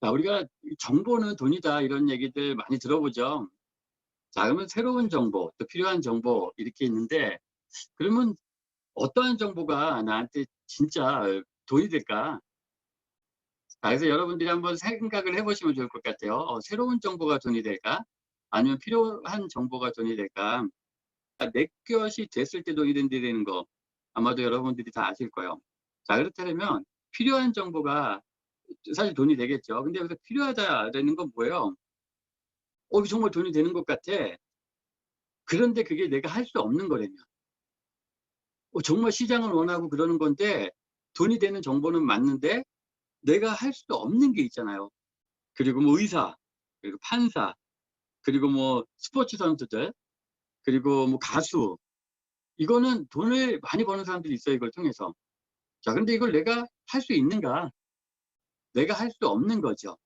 자, 우리가 정보는 돈이다 이런 얘기들 많이 들어보죠. 자, 그러면 새로운 정보, 또 필요한 정보 이렇게 있는데, 그러면 어떠한 정보가 나한테 진짜 돈이 될까? 자, 그래서 여러분들이 한번 생각을 해보시면 좋을 것 같아요. 새로운 정보가 돈이 될까? 아니면 필요한 정보가 돈이 될까? 내 것이 됐을 때 돈이 된다는 거 아마도 여러분들이 다 아실 거예요. 자, 그렇다면 필요한 정보가 사실 돈이 되겠죠. 근데 여기서 필요하다라는 건 뭐예요? 이거 정말 돈이 되는 것 같아. 그런데 그게 내가 할 수 없는 거라면. 정말 시장을 원하고 그러는 건데 돈이 되는 정보는 맞는데 내가 할 수 없는 게 있잖아요. 그리고 뭐 의사, 그리고 판사, 그리고 뭐 스포츠 선수들, 그리고 뭐 가수. 이거는 돈을 많이 버는 사람들이 있어요. 이걸 통해서. 자, 근데 이걸 내가 할 수 있는가? 내가 할 수 없는 거죠.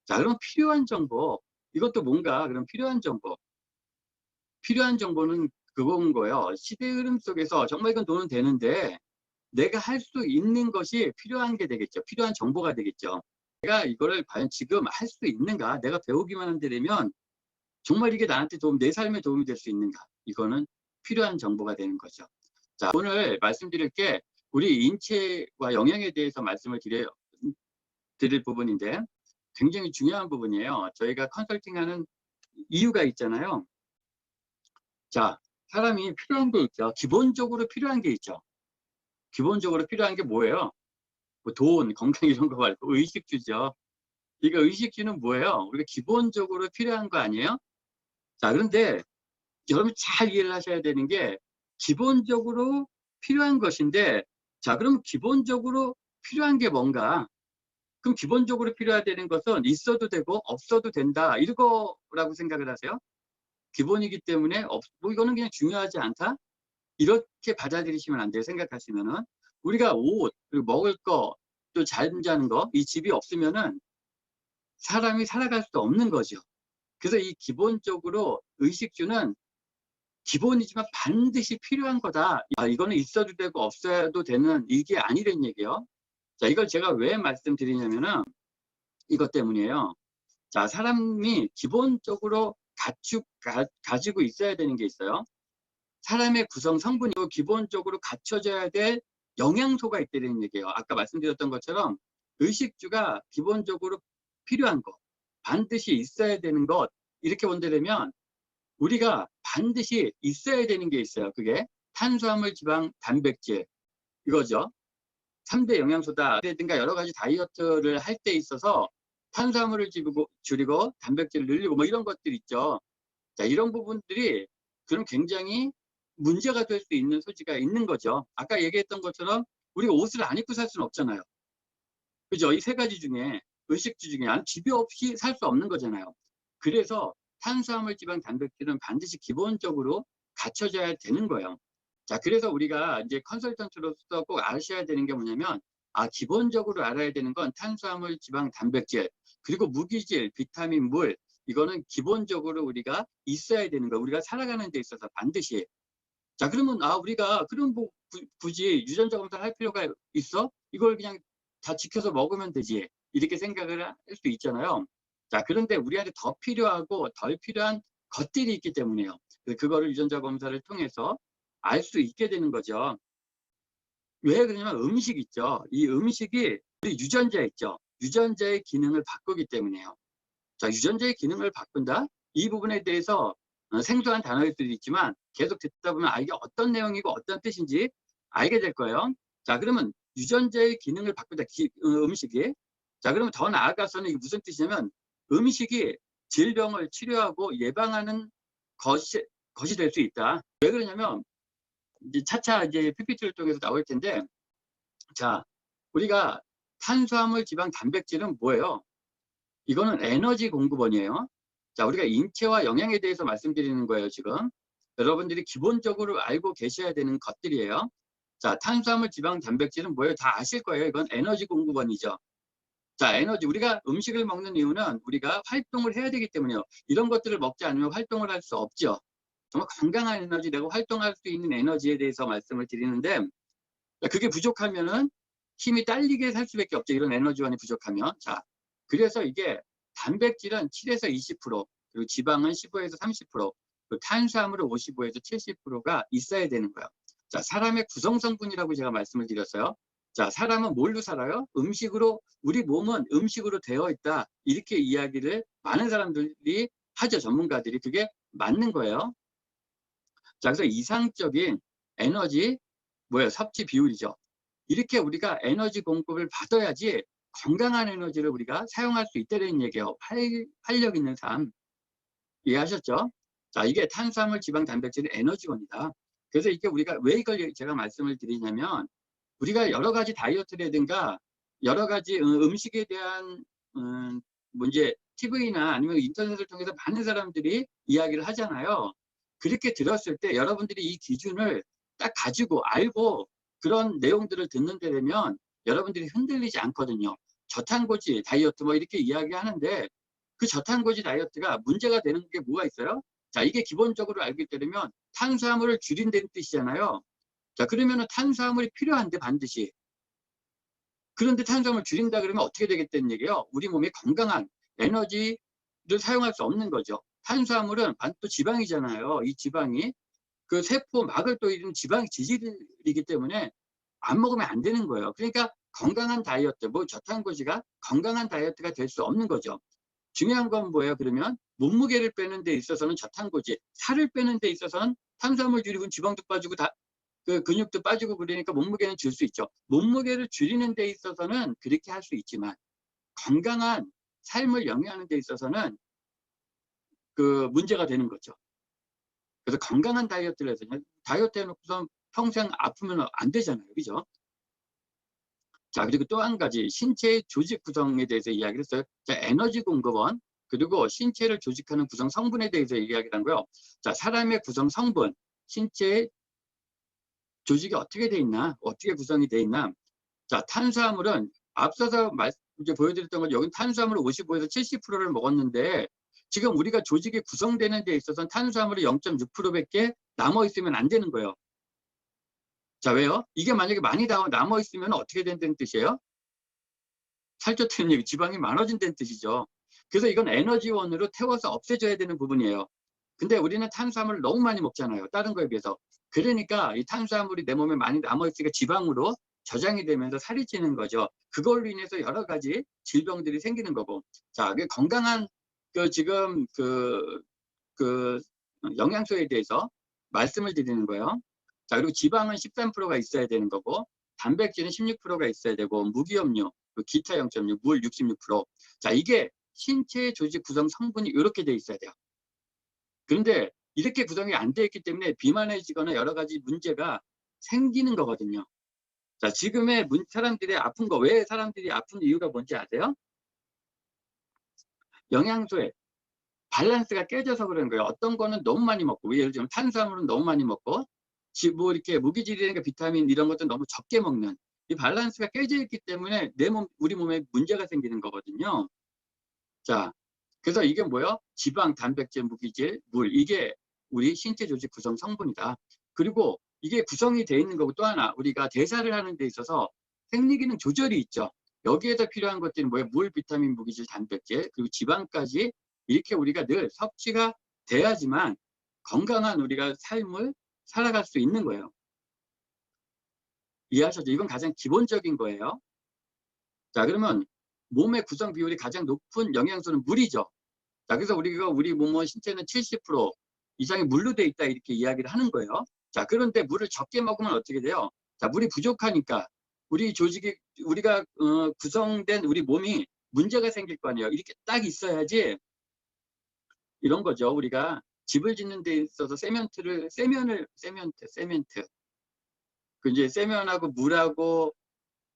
자, 그럼 필요한 정보. 이것도 뭔가 그럼 필요한 정보. 필요한 정보는 그건 거예요. 시대 흐름 속에서 정말 이건 돈은 되는데 내가 할 수 있는 것이 필요한 게 되겠죠. 필요한 정보가 되겠죠. 내가 이거를 과연 지금 할 수 있는가? 내가 배우기만 한다면 정말 이게 나한테 내 삶에 도움이 될 수 있는가? 이거는 필요한 정보가 되는 거죠. 자, 오늘 말씀드릴 게 우리 인체와 영양에 대해서 말씀을 드릴 부분인데 굉장히 중요한 부분이에요. 저희가 컨설팅하는 이유가 있잖아요. 자, 사람이 필요한 게 있죠. 기본적으로 필요한 게 있죠. 기본적으로 필요한 게 뭐예요? 뭐 돈, 건강 이런 거 말고 의식주죠. 이거 의식주는 뭐예요? 우리가 기본적으로 필요한 거 아니에요? 자, 그런데 여러분 잘 이해를 하셔야 되는 게 기본적으로 필요한 것인데, 자, 그럼 기본적으로 필요한 게 뭔가? 그럼 기본적으로 필요하다는 것은 있어도 되고 없어도 된다 이거라고 생각을 하세요? 기본이기 때문에 뭐 이거는 그냥 중요하지 않다? 이렇게 받아들이시면 안 돼요. 생각하시면은 우리가 옷, 그리고 먹을 거, 또 잠자는 거, 이 집이 없으면은 사람이 살아갈 수 없는 거죠. 그래서 이 기본적으로 의식주는 기본이지만 반드시 필요한 거다. 이거는 있어도 되고 없어도 되는 이게 아니란 얘기예요. 자, 이걸 제가 왜 말씀드리냐면은 이것 때문이에요. 자, 사람이 기본적으로 가지고 있어야 되는 게 있어요. 사람의 구성 성분이 기본적으로 갖춰져야 될 영양소가 있다는 얘기예요. 아까 말씀드렸던 것처럼 의식주가 기본적으로 필요한 것, 반드시 있어야 되는 것, 이렇게 본다면 우리가 반드시 있어야 되는 게 있어요. 그게 탄수화물, 지방, 단백질 이거죠. 3대 영양소다. 라든가 여러 가지 다이어트를 할 때 있어서 탄수화물을 줄이고 단백질을 늘리고 뭐 이런 것들 있죠. 자, 이런 부분들이 그럼 굉장히 문제가 될 수 있는 소지가 있는 거죠. 아까 얘기했던 것처럼 우리가 옷을 안 입고 살 수는 없잖아요. 그죠? 이 세 가지 중에 의식주 중에 집이 없이 살 수 없는 거잖아요. 그래서 탄수화물, 지방, 단백질은 반드시 기본적으로 갖춰져야 되는 거예요. 자, 그래서 우리가 이제 컨설턴트로서 꼭 아셔야 되는 게 뭐냐면, 기본적으로 알아야 되는 건 탄수화물, 지방, 단백질, 그리고 무기질, 비타민, 물, 이거는 기본적으로 우리가 있어야 되는 거예요. 우리가 살아가는 데 있어서 반드시. 자, 그러면 우리가 그럼 뭐 굳이 유전자 검사를 할 필요가 있어? 이걸 그냥 다 지켜서 먹으면 되지. 이렇게 생각을 할 수 있잖아요. 자, 그런데 우리한테 더 필요하고 덜 필요한 것들이 있기 때문에요. 그거를 유전자 검사를 통해서 알 수 있게 되는 거죠. 왜 그러냐면 음식 있죠. 이 음식이 우리 유전자 있죠. 유전자의 기능을 바꾸기 때문이에요. 자, 유전자의 기능을 바꾼다? 이 부분에 대해서 생소한 단어들이 있지만 계속 듣다 보면 이게 어떤 내용이고 어떤 뜻인지 알게 될 거예요. 자, 그러면 유전자의 기능을 바꾼다, 음식이. 자, 그러면 더 나아가서는 이게 무슨 뜻이냐면 음식이 질병을 치료하고 예방하는 것이 될 수 있다. 왜 그러냐면 이제 차차 이제 PPT를 통해서 나올 텐데, 자, 우리가 탄수화물, 지방, 단백질은 뭐예요? 이거는 에너지 공급원이에요. 자, 우리가 인체와 영양에 대해서 말씀드리는 거예요, 지금. 여러분들이 기본적으로 알고 계셔야 되는 것들이에요. 자, 탄수화물, 지방, 단백질은 뭐예요? 다 아실 거예요. 이건 에너지 공급원이죠. 자, 에너지. 우리가 음식을 먹는 이유는 우리가 활동을 해야 되기 때문이에요. 이런 것들을 먹지 않으면 활동을 할 수 없죠. 정말 건강한 에너지, 내가 활동할 수 있는 에너지에 대해서 말씀을 드리는데, 그게 부족하면은 힘이 딸리게 살 수밖에 없죠. 이런 에너지원이 부족하면. 자, 그래서 이게 단백질은 7에서 20%, 그리고 지방은 15에서 30%, 그리고 탄수화물은 55에서 70%가 있어야 되는 거예요. 자, 사람의 구성 성분이라고 제가 말씀을 드렸어요. 자, 사람은 뭘로 살아요? 음식으로, 우리 몸은 음식으로 되어 있다. 이렇게 이야기를 많은 사람들이 하죠. 전문가들이. 그게 맞는 거예요. 자, 그래서 이상적인 에너지, 섭취 비율이죠. 이렇게 우리가 에너지 공급을 받아야지 건강한 에너지를 우리가 사용할 수 있다는 얘기예요. 활력 있는 삶. 이해하셨죠? 자, 이게 탄수화물, 지방, 단백질은 에너지원이다. 그래서 이게 우리가 왜 이걸 제가 말씀을 드리냐면, 우리가 여러 가지 다이어트라든가 여러 가지 음식에 대한 문제, TV나 아니면 인터넷을 통해서 많은 사람들이 이야기를 하잖아요. 그렇게 들었을 때 여러분들이 이 기준을 딱 가지고 알고 그런 내용들을 듣는데 되면 여러분들이 흔들리지 않거든요. 저탄고지 다이어트 뭐 이렇게 이야기하는데, 그 저탄고지 다이어트가 문제가 되는 게 뭐가 있어요? 자, 이게 기본적으로 알게 되면 탄수화물을 줄인다는 뜻이잖아요. 자, 그러면은 탄수화물이 필요한데 반드시. 그런데 탄수화물 줄인다 그러면 어떻게 되겠다는 얘기예요? 우리 몸에 건강한 에너지를 사용할 수 없는 거죠. 탄수화물은 또 지방이잖아요. 이 지방이 그 세포 막을 또 이루는 지방 지질이기 때문에 안 먹으면 안 되는 거예요. 그러니까 건강한 다이어트, 뭐 저탄고지가 건강한 다이어트가 될 수 없는 거죠. 중요한 건 뭐예요? 그러면 몸무게를 빼는 데 있어서는 저탄고지, 살을 빼는 데 있어서는 탄수화물 줄이고 지방도 빠지고 그 근육도 빠지고 그러니까 몸무게는 줄 수 있죠. 몸무게를 줄이는 데 있어서는 그렇게 할 수 있지만 건강한 삶을 영위하는 데 있어서는 그 문제가 되는 거죠. 그래서 건강한 다이어트를 해서 다이어트 해놓고서 평생 아프면 안 되잖아요. 그죠? 자, 그리고 또 한 가지 신체의 조직 구성에 대해서 이야기를 했어요. 자, 에너지 공급원, 그리고 신체를 조직하는 구성 성분에 대해서 이야기를 한 거예요. 자, 사람의 구성 성분, 신체의 조직이 어떻게 돼 있나, 어떻게 구성이 돼 있나. 자, 탄수화물은 앞서서 이제 보여드렸던 건 여기 탄수화물을 55에서 70%를 먹었는데, 지금 우리가 조직이 구성되는 데 있어서는 탄수화물이 0.6%밖에 남아 있으면 안 되는 거예요. 자, 왜요? 이게 만약에 많이 남아 있으면 어떻게 된다는 뜻이에요? 살쪘다는 얘기, 지방이 많아진다는 뜻이죠. 그래서 이건 에너지원으로 태워서 없애줘야 되는 부분이에요. 근데 우리는 탄수화물을 너무 많이 먹잖아요. 다른 거에 비해서. 그러니까 이 탄수화물이 내 몸에 많이 남아있으니까 지방으로 저장이 되면서 살이 찌는 거죠. 그걸로 인해서 여러 가지 질병들이 생기는 거고. 자, 그 건강한 지금 그 영양소에 대해서 말씀을 드리는 거예요. 자, 그리고 지방은 13%가 있어야 되는 거고, 단백질은 16%가 있어야 되고, 무기염료, 기타 0.6, 물 66%. 자, 이게 신체 조직 구성 성분이 이렇게 돼 있어야 돼요. 그런데 이렇게 구성이 안 돼 있기 때문에 비만해지거나 여러 가지 문제가 생기는 거거든요. 자, 지금의 사람들이 아픈 거, 왜 사람들이 아픈 이유가 뭔지 아세요? 영양소에 밸런스가 깨져서 그런 거예요. 어떤 거는 너무 많이 먹고, 예를 들면 탄수화물은 너무 많이 먹고, 뭐 이렇게 무기질이니까 비타민 이런 것도 너무 적게 먹는, 이 밸런스가 깨져 있기 때문에 우리 몸에 문제가 생기는 거거든요. 자, 그래서 이게 뭐예요? 지방, 단백질, 무기질, 물, 이게 우리 신체 조직 구성 성분이다. 그리고 이게 구성이 돼 있는 거고, 또 하나 우리가 대사를 하는 데 있어서 생리기능 조절이 있죠. 여기에서 필요한 것들이 뭐예요? 물, 비타민, 무기질, 단백질, 그리고 지방까지 이렇게 우리가 늘 섭취가 돼야지만 건강한 우리가 삶을 살아갈 수 있는 거예요. 이해하셨죠? 이건 가장 기본적인 거예요. 자, 그러면 몸의 구성 비율이 가장 높은 영양소는 물이죠. 자, 그래서 우리 몸의 신체는 70% 이상이 물로 돼 있다 이렇게 이야기를 하는 거예요. 자, 그런데 물을 적게 먹으면 어떻게 돼요? 자, 물이 부족하니까 우리 조직이, 우리가 구성된 우리 몸이 문제가 생길 거 아니에요. 이렇게 딱 있어야지. 이런 거죠. 우리가 집을 짓는 데 있어서 세멘트, 그 이제 세면하고 물하고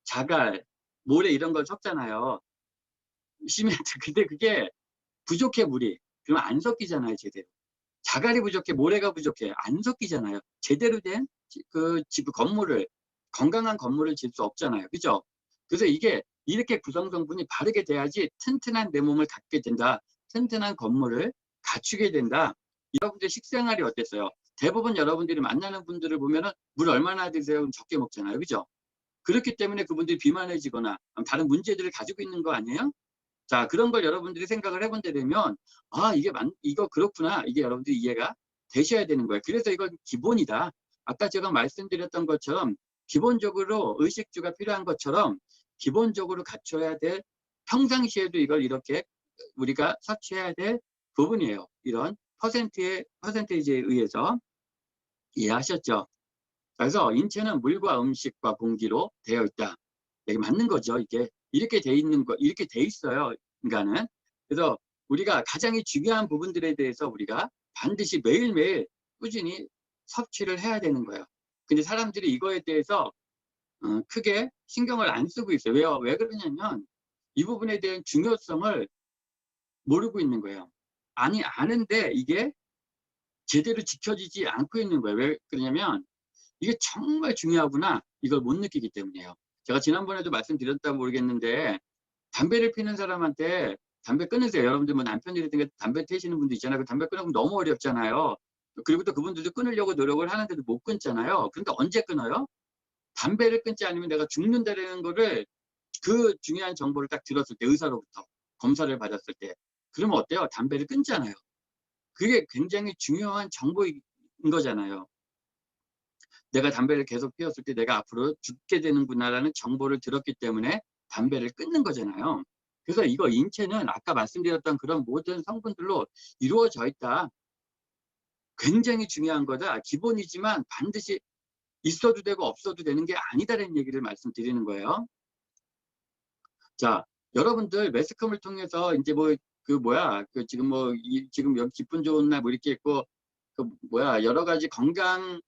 자갈, 모래 이런 걸 섞잖아요. 시멘트. 근데 그게 부족해, 물이. 그러면 안 섞이잖아요, 제대로. 자갈이 부족해, 모래가 부족해, 안 섞이잖아요. 제대로 된 건물을, 건강한 건물을 질 수 없잖아요. 그죠? 그래서 이게 이렇게 구성 성분이 바르게 돼야지 튼튼한 내 몸을 갖게 된다. 튼튼한 건물을 갖추게 된다. 여러분들 식생활이 어땠어요? 대부분 여러분들이 만나는 분들을 보면은 물 얼마나 드세요? 적게 먹잖아요. 그죠? 그렇기 때문에 그분들이 비만해지거나 다른 문제들을 가지고 있는 거 아니에요? 자, 그런 걸 여러분들이 생각을 해본데 되면, 아, 이거 그렇구나. 이게 여러분들이 이해가 되셔야 되는 거예요. 그래서 이건 기본이다. 아까 제가 말씀드렸던 것처럼 기본적으로 의식주가 필요한 것처럼 기본적으로 갖춰야 될, 평상시에도 이걸 이렇게 우리가 섭취해야 될 부분이에요. 이런 퍼센테이지에 의해서. 이해하셨죠? 그래서 인체는 물과 음식과 공기로 되어 있다. 이게 맞는 거죠. 이게 이렇게 돼 있는 거, 이렇게 돼 있어요. 인간은. 그래서 우리가 가장 중요한 부분들에 대해서 우리가 반드시 매일매일 꾸준히 섭취를 해야 되는 거예요. 근데 사람들이 이거에 대해서 크게 신경을 안 쓰고 있어요. 왜요? 왜 그러냐면 이 부분에 대한 중요성을 모르고 있는 거예요. 아는데 이게 제대로 지켜지지 않고 있는 거예요. 왜 그러냐면 이게 정말 중요하구나, 이걸 못 느끼기 때문이에요. 제가 지난번에도 말씀드렸다 모르겠는데, 담배를 피는 사람한테 담배 끊으세요. 여러분들 뭐 남편이라든가 담배 태시는 분도 있잖아요. 그 담배 끊으면 너무 어렵잖아요. 그리고 또 그분들도 끊으려고 노력을 하는데도 못 끊잖아요. 그런데 언제 끊어요? 담배를 끊지 않으면 내가 죽는다는 거를, 그 중요한 정보를 딱 들었을 때, 의사로부터 검사를 받았을 때, 그러면 어때요? 담배를 끊잖아요. 그게 굉장히 중요한 정보인 거잖아요. 내가 담배를 계속 피웠을 때 내가 앞으로 죽게 되는구나라는 정보를 들었기 때문에 담배를 끊는 거잖아요. 그래서 이거 인체는 아까 말씀드렸던 그런 모든 성분들로 이루어져 있다. 굉장히 중요한 거다. 기본이지만 반드시 있어도 되고 없어도 되는 게 아니다라는 얘기를 말씀드리는 거예요. 자, 여러분들 매스컴을 통해서 이제 지금 여기 기분 좋은 날 뭐 이렇게 있고, 여러 가지 건강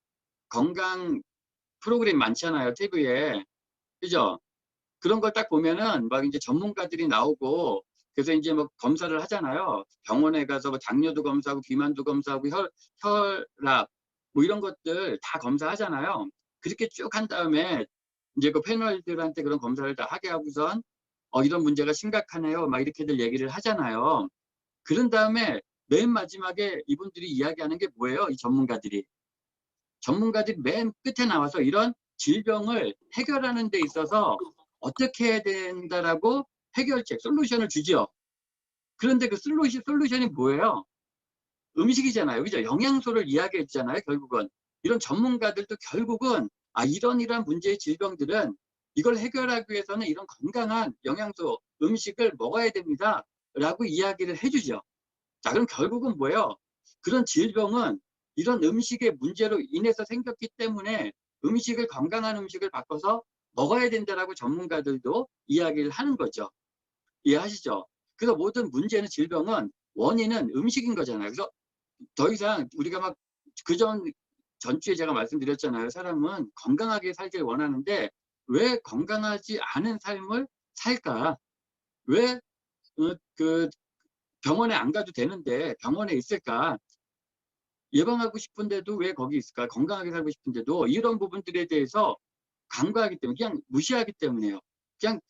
프로그램 많잖아요, TV에. 그죠? 그런 걸 딱 보면은 막 이제 전문가들이 나오고, 그래서 이제 뭐 검사를 하잖아요. 병원에 가서 뭐 당뇨도 검사하고 비만도 검사하고 혈압 뭐 이런 것들 다 검사하잖아요. 그렇게 쭉 한 다음에 이제 그 패널들한테 그런 검사를 다 하게 하고선 이런 문제가 심각하네요, 막 이렇게들 얘기를 하잖아요. 그런 다음에 맨 마지막에 이분들이 이야기하는 게 뭐예요? 이 전문가들이 맨 끝에 나와서 이런 질병을 해결하는 데 있어서 어떻게 해야 된다라고 해결책, 솔루션을 주죠. 그런데 그 솔루션이 뭐예요? 음식이잖아요. 그죠? 영양소를 이야기했잖아요. 결국은. 이런 전문가들도 결국은 이런 문제의 질병들은 이걸 해결하기 위해서는 이런 건강한 영양소, 음식을 먹어야 됩니다. 라고 이야기를 해주죠. 자, 그럼 결국은 뭐예요? 그런 질병은 이런 음식의 문제로 인해서 생겼기 때문에 건강한 음식을 바꿔서 먹어야 된다라고 전문가들도 이야기를 하는 거죠. 이해하시죠? 그래서 모든 문제는, 질병은 원인은 음식인 거잖아요. 그래서 더 이상 우리가 막 전주에 제가 말씀드렸잖아요. 사람은 건강하게 살길 원하는데 왜 건강하지 않은 삶을 살까? 왜 병원에 안 가도 되는데 병원에 있을까? 예방하고 싶은데도 왜 거기 있을까? 건강하게 살고 싶은데도. 이런 부분들에 대해서 간과하기 때문에, 그냥 무시하기 때문이에요. 그냥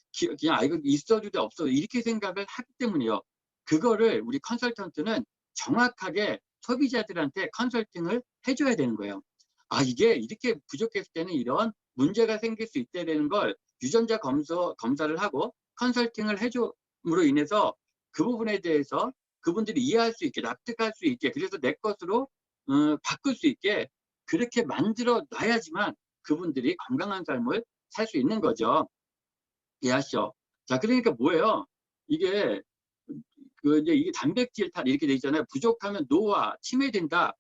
이거 있어도 돼 없어도 이렇게 생각을 하기 때문이에요. 그거를 우리 컨설턴트는 정확하게 소비자들한테 컨설팅을 해줘야 되는 거예요. 이게 이렇게 부족했을 때는 이런 문제가 생길 수 있다는 걸 유전자 검사를 하고 컨설팅을 해줌으로 인해서 그 부분에 대해서 그분들이 이해할 수 있게, 납득할 수 있게, 그래서 내 것으로 바꿀 수 있게 그렇게 만들어 놔야지만 그분들이 건강한 삶을 살 수 있는 거죠. 이해하시죠? 자, 그러니까 뭐예요? 이게 이게 단백질 탓 이렇게 돼 있잖아요. 부족하면 노화, 치매된다.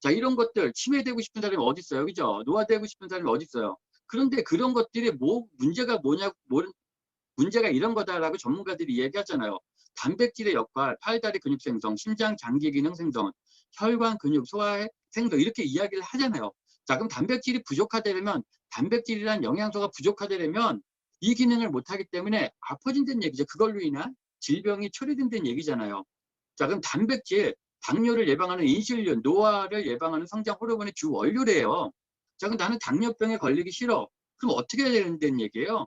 자, 이런 것들, 치매되고 싶은 사람이 어디 있어요? 그죠? 노화되고 싶은 사람이 어디 있어요? 그런데 그런 것들이 문제가 뭐냐고, 문제가 이런 거다라고 전문가들이 얘기하잖아요. 단백질의 역할, 팔다리 근육 생성, 심장 장기 기능 생성, 혈관 근육 소화의 생성, 이렇게 이야기를 하잖아요. 자, 그럼 단백질이 부족하다면, 단백질이란 영양소가 부족하다면 이 기능을 못하기 때문에 아파진다는 얘기죠. 그걸로 인한 질병이 초래된다는 얘기잖아요. 자, 그럼 단백질, 당뇨를 예방하는 인슐린, 노화를 예방하는 성장 호르몬의 주 원료래요. 자, 그럼 나는 당뇨병에 걸리기 싫어. 그럼 어떻게 해야 되는 얘기예요?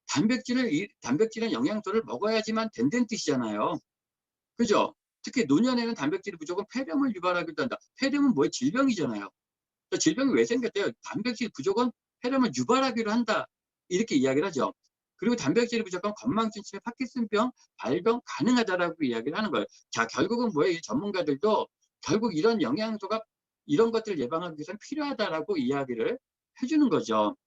단백질은 영양소를 먹어야지만 된다는 뜻이잖아요. 그죠? 특히 노년에는 단백질이 부족은 폐렴을 유발하기도 한다. 폐렴은 뭐예요? 질병이잖아요. 질병이 왜 생겼대요? 단백질 부족은 폐렴을 유발하기도 한다. 이렇게 이야기를 하죠. 그리고 단백질이 부족하면 건망증, 파킨슨병 발병 가능하다라고 이야기를 하는 거예요. 자, 결국은 뭐예요? 이 전문가들도 결국 이런 영양소가 이런 것들을 예방하기 위해서는 필요하다라고 이야기를 해주는 거죠.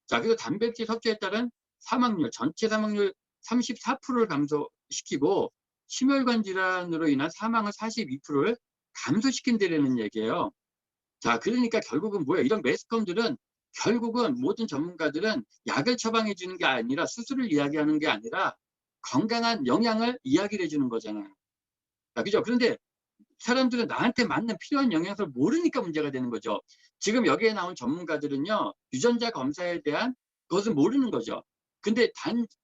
자, 그래서 단백질 섭취에 따른 사망률, 전체 사망률 34%를 감소시키고 심혈관 질환으로 인한 사망을 42%를 감소시킨다는 얘기예요. 자, 그러니까 결국은 뭐예요? 이런 매스컴들은 결국은 모든 전문가들은 약을 처방해 주는 게 아니라 수술을 이야기하는 게 아니라 건강한 영양을 이야기를 해주는 거잖아요. 자, 그죠? 그런데 사람들은 나한테 맞는 필요한 영양소를 모르니까 문제가 되는 거죠. 지금 여기에 나온 전문가들은요, 유전자 검사에 대한 그것은 모르는 거죠. 근데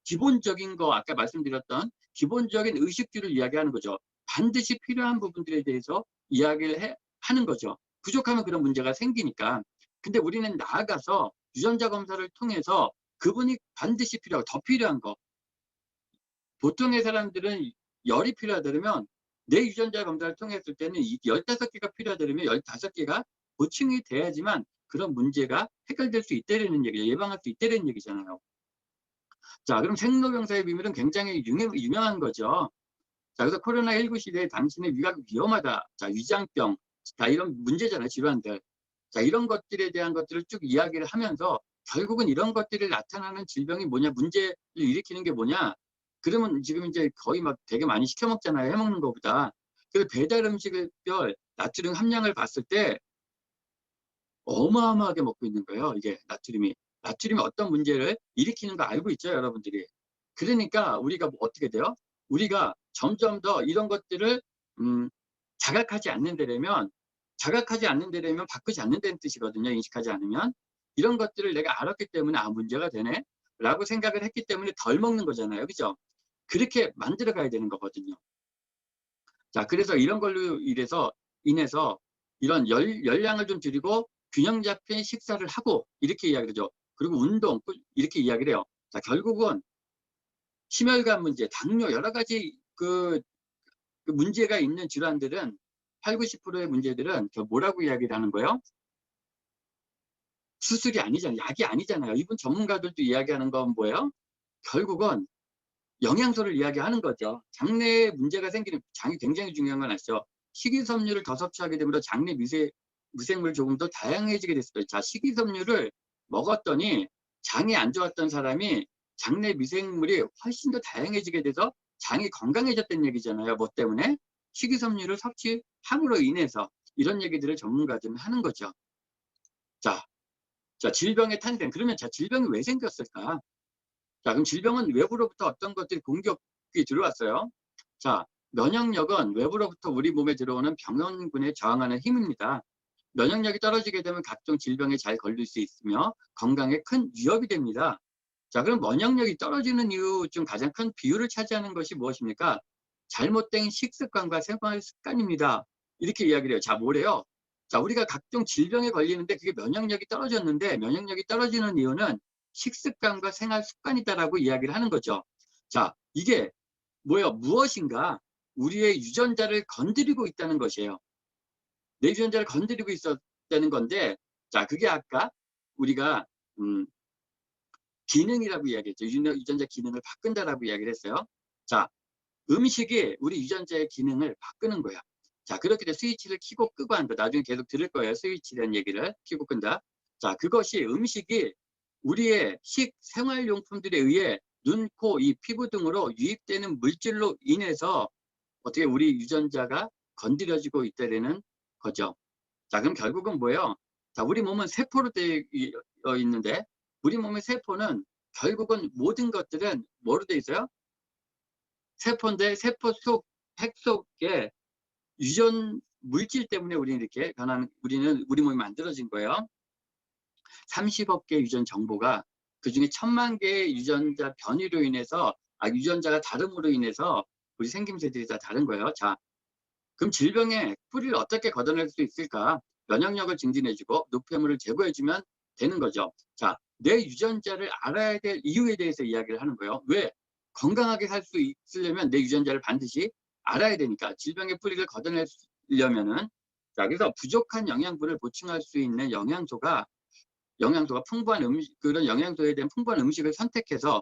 기본적인 거, 아까 말씀드렸던 기본적인 의식주를 이야기하는 거죠. 반드시 필요한 부분들에 대해서 이야기를 하는 거죠. 부족하면 그런 문제가 생기니까. 근데 우리는 나아가서 유전자 검사를 통해서 그분이 반드시 필요하고 더 필요한 거. 보통의 사람들은 열이 필요하다면 내 유전자 검사를 통했을 때는 15개가 필요하다면 15개가 보충이 돼야지만 그런 문제가 해결될 수 있다는 얘기예요. 예방할 수 있다는 얘기잖아요. 자, 그럼 생로병사의 비밀은 굉장히 유명한 거죠. 자, 그래서 코로나19 시대에 당신의 위가 위험하다. 자, 위장병. 자, 이런 문제잖아요. 질환들. 자, 이런 것들에 대한 것들을 쭉 이야기를 하면서 결국은 이런 것들이 나타나는 질병이 뭐냐, 문제를 일으키는 게 뭐냐. 그러면 지금 이제 거의 막 되게 많이 시켜 먹잖아요. 해 먹는 것보다. 그래서 배달 음식별 나트륨 함량을 봤을 때 어마어마하게 먹고 있는 거예요. 이게 나트륨이. 나트륨이 어떤 문제를 일으키는 거 알고 있죠, 여러분들이. 그러니까 우리가 어떻게 돼요? 우리가 점점 더 이런 것들을 자각하지 않는 데라면 바꾸지 않는 데는 뜻이거든요. 인식하지 않으면. 이런 것들을 내가 알았기 때문에 아, 문제가 되네 라고 생각을 했기 때문에 덜 먹는 거잖아요. 그죠? 그렇게 만들어 가야 되는 거거든요. 자, 그래서 이런 걸로 인해서 이런 열량을 좀 줄이고 균형 잡힌 식사를 하고 이렇게 이야기를 하죠. 그리고 운동 이렇게 이야기를 해요. 자, 결국은 심혈관 문제, 당뇨 여러 가지 그 문제가 있는 질환들은 8, 90%의 문제들은 뭐라고 이야기를 하는 거예요? 수술이 아니잖아요. 약이 아니잖아요. 이분 전문가들도 이야기하는 건 뭐예요? 결국은 영양소를 이야기하는 거죠. 장내에 문제가 생기는, 장이 굉장히 중요한 건 아시죠? 식이섬유를 더 섭취하게 되면 장내 미생물이 조금 더 다양해지게 됐어요. 자, 식이섬유를 먹었더니 장이 안 좋았던 사람이 장내 미생물이 훨씬 더 다양해지게 돼서 장이 건강해졌다는 얘기잖아요. 뭐 때문에? 식이섬유를 섭취함으로 인해서 이런 얘기들을 전문가들은 하는 거죠. 자, 질병의 탄생. 그러면 자, 질병이 왜 생겼을까? 자, 그럼 질병은 외부로부터 어떤 것들이 공격이 들어왔어요. 자, 면역력은 외부로부터 우리 몸에 들어오는 병원군에 저항하는 힘입니다. 면역력이 떨어지게 되면 각종 질병에 잘 걸릴 수 있으며 건강에 큰 위협이 됩니다. 자, 그럼 면역력이 떨어지는 이유 중 가장 큰 비율을 차지하는 것이 무엇입니까? 잘못된 식습관과 생활 습관입니다. 이렇게 이야기를 해요. 자, 뭐래요? 자, 우리가 각종 질병에 걸리는데 그게 면역력이 떨어졌는데 면역력이 떨어지는 이유는 식습관과 생활 습관이다라고 이야기를 하는 거죠. 자, 이게 뭐예요? 무엇인가? 우리의 유전자를 건드리고 있다는 것이에요. 내 유전자를 건드리고 있었다는 건데, 자, 그게 아까 우리가 기능이라고 이야기했죠. 유전자 기능을 바꾼다라고 이야기를 했어요. 자, 음식이 우리 유전자의 기능을 바꾸는 거야. 자, 그렇게 돼 스위치를 켜고 끄고 한다. 나중에 계속 들을 거예요. 스위치라는 얘기를 켜고 끈다. 자, 그것이 음식이 우리의 생활용품들에 의해 눈, 코, 입, 피부 등으로 유입되는 물질로 인해서 어떻게 우리 유전자가 건드려지고 있다는 거죠. 자, 그럼 결국은 뭐예요? 자, 우리 몸은 세포로 되어 있는데 우리 몸의 세포는 결국은 모든 것들은 뭐로 되어 있어요? 세포인데 세포 속 핵 속에 유전 물질 때문에 우리는 이렇게 우리 몸이 만들어진 거예요. 30억 개의 유전 정보가 그중에 1000만 개의 유전자 변이로 인해서 유전자가 다름으로 인해서 우리 생김새들이 다 다른 거예요. 자, 그럼 질병의 뿌리를 어떻게 걷어낼 수 있을까? 면역력을 증진해주고 노폐물을 제거해주면 되는 거죠. 자, 내 유전자를 알아야 될 이유에 대해서 이야기를 하는 거예요. 왜? 건강하게 살 수 있으려면 내 유전자를 반드시 알아야 되니까. 질병의 뿌리를 걷어내려면은, 자, 그래서 부족한 영양분을 보충할 수 있는 영양소가 풍부한 그런 영양소에 대한 풍부한 음식을 선택해서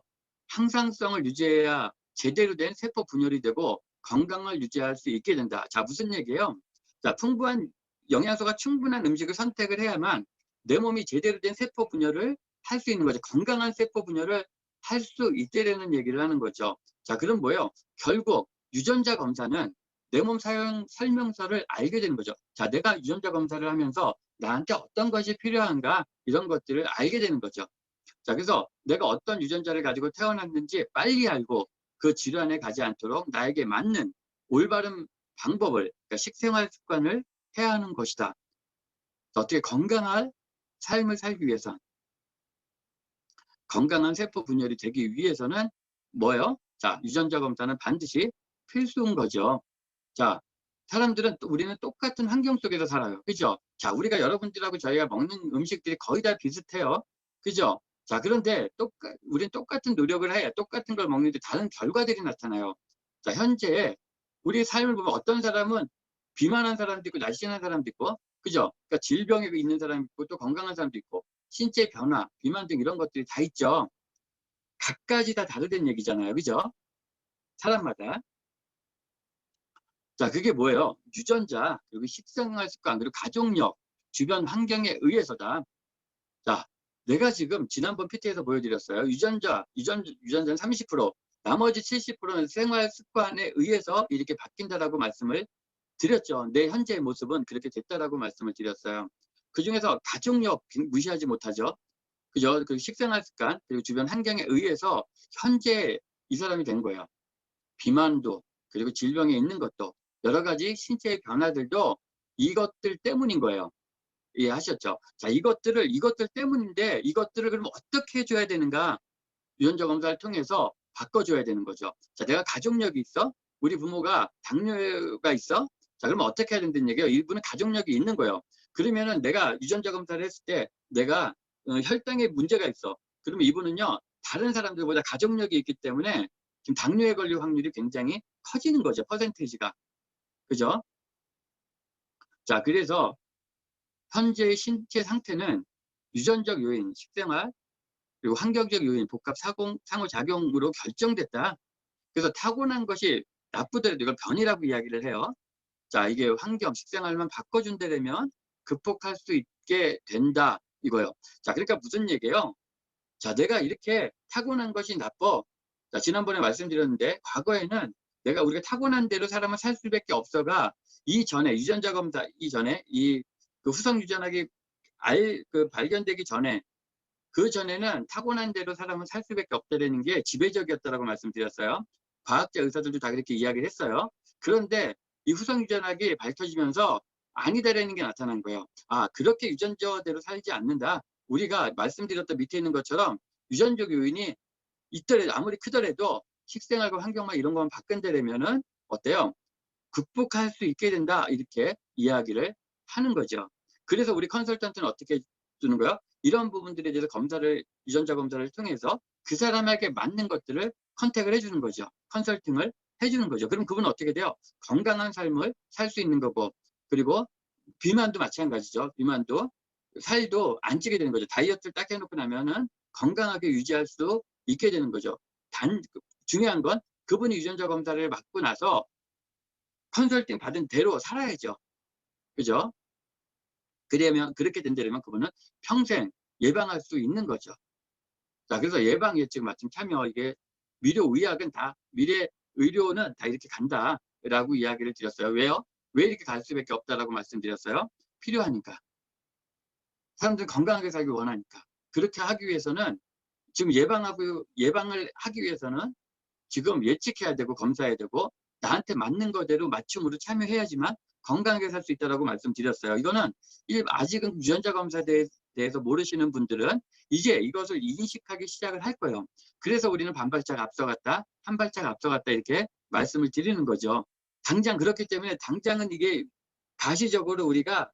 항상성을 유지해야 제대로 된 세포 분열이 되고 건강을 유지할 수 있게 된다. 자, 무슨 얘기예요? 자, 풍부한 영양소가 충분한 음식을 선택을 해야만 내 몸이 제대로 된 세포 분열을 할 수 있는 거죠. 건강한 세포 분열을 할 수 있게 되는 얘기를 하는 거죠. 자, 그럼 뭐예요? 결국 유전자 검사는 내 몸 사용 설명서를 알게 되는 거죠. 자, 내가 유전자 검사를 하면서 나한테 어떤 것이 필요한가 이런 것들을 알게 되는 거죠. 자, 그래서 내가 어떤 유전자를 가지고 태어났는지 빨리 알고 그 질환에 가지 않도록 나에게 맞는 올바른 방법을, 그러니까 식생활 습관을 해야 하는 것이다. 어떻게 건강한 삶을 살기 위해서, 건강한 세포 분열이 되기 위해서는 뭐예요? 자, 유전자 검사는 반드시 필수인 거죠. 자, 사람들은 우리는 똑같은 환경 속에서 살아요. 그죠? 자, 우리가 여러분들하고 저희가 먹는 음식들이 거의 다 비슷해요. 그죠? 자, 그런데 우리는 똑같은 노력을 해야 똑같은 걸 먹는데 다른 결과들이 나타나요. 자, 현재 우리 삶을 보면 어떤 사람은 비만한 사람도 있고 날씬한 사람도 있고, 그죠? 그러니까 질병이 있는 사람도 있고 또 건강한 사람도 있고 신체 변화, 비만 등 이런 것들이 다 있죠. 각가지 다 다르다는 얘기잖아요. 그죠? 사람마다. 자, 그게 뭐예요? 유전자, 그리고 식생활 습관, 그리고 가족력, 주변 환경에 의해서다. 자, 내가 지금 지난번 PT에서 보여드렸어요. 유전자는 30%, 나머지 70%는 생활 습관에 의해서 이렇게 바뀐다라고 말씀을 드렸죠. 내 현재의 모습은 그렇게 됐다라고 말씀을 드렸어요. 그 중에서 가족력 무시하지 못하죠. 그죠? 그 식생활 습관, 그리고 주변 환경에 의해서 현재 이 사람이 된 거예요. 비만도, 그리고 질병에 있는 것도, 여러 가지 신체의 변화들도 이것들 때문인 거예요. 이해하셨죠? 자, 이것들 때문인데 이것들을 그럼 어떻게 해줘야 되는가? 유전자 검사를 통해서 바꿔줘야 되는 거죠. 자, 내가 가족력이 있어? 우리 부모가 당뇨가 있어? 자, 그러면 어떻게 해야 된다는 얘기예요? 이분은 가족력이 있는 거예요. 그러면은 내가 유전자 검사를 했을 때 내가 혈당에 문제가 있어. 그러면 이분은요, 다른 사람들보다 가족력이 있기 때문에 지금 당뇨에 걸릴 확률이 굉장히 커지는 거죠. 퍼센테이지가. 그죠? 자, 그래서 현재의 신체 상태는 유전적 요인, 식생활, 그리고 환경적 요인, 복합 상호작용으로 결정됐다. 그래서 타고난 것이 나쁘더라도 이걸 변이라고 이야기를 해요. 자, 이게 환경, 식생활만 바꿔준다면 극복할 수 있게 된다. 이거요. 자, 그러니까 무슨 얘기예요? 자, 내가 이렇게 타고난 것이 나빠. 자, 지난번에 말씀드렸는데, 과거에는 우리가 타고난 대로 사람은 살 수밖에 없어가, 이전에, 유전자 검사 이전에, 그 후성 유전학이 발견되기 전에, 그 전에는 타고난 대로 사람은 살 수밖에 없다는 게 지배적이었다라고 말씀드렸어요. 과학자 의사들도 다 그렇게 이야기를 했어요. 그런데 이 후성 유전학이 밝혀지면서 아니다라는 게 나타난 거예요. 아, 그렇게 유전자대로 살지 않는다. 우리가 말씀드렸던 밑에 있는 것처럼 유전적 요인이 있더라도 아무리 크더라도 식생활과 환경만 이런 것만 바꾼다면은 어때요? 극복할 수 있게 된다. 이렇게 이야기를 하는 거죠. 그래서 우리 컨설턴트는 어떻게 주는 거야? 이런 부분들에 대해서 유전자 검사를 통해서 그 사람에게 맞는 것들을 컨택을 해주는 거죠. 컨설팅을 해주는 거죠. 그럼 그분은 어떻게 돼요? 건강한 삶을 살 수 있는 거고, 그리고 비만도 마찬가지죠. 비만도 살도 안 찌게 되는 거죠. 다이어트를 딱 해놓고 나면은 건강하게 유지할 수 있게 되는 거죠. 중요한 건 그분이 유전자 검사를 받고 나서 컨설팅 받은 대로 살아야죠. 그죠? 그렇게 된다면 그분은 평생 예방할 수 있는 거죠. 자, 그래서 예방 예측 맞춤 참여, 이게 미래의학은 다, 미래의료는 다 이렇게 간다라고 이야기를 드렸어요. 왜요? 왜 이렇게 갈 수밖에 없다라고 말씀드렸어요? 필요하니까. 사람들은 건강하게 살기 원하니까. 그렇게 하기 위해서는 지금 예방을 하기 위해서는 지금 예측해야 되고 검사해야 되고 나한테 맞는 거대로 맞춤으로 참여해야지만 건강하게 살 수 있다고 말씀드렸어요. 이거는 아직은 유전자 검사에 대해서 모르시는 분들은 이제 이것을 인식하기 시작을 할 거예요. 그래서 우리는 한 발짝 앞서갔다 이렇게 말씀을 드리는 거죠. 당장 그렇기 때문에 당장은 이게 가시적으로 우리가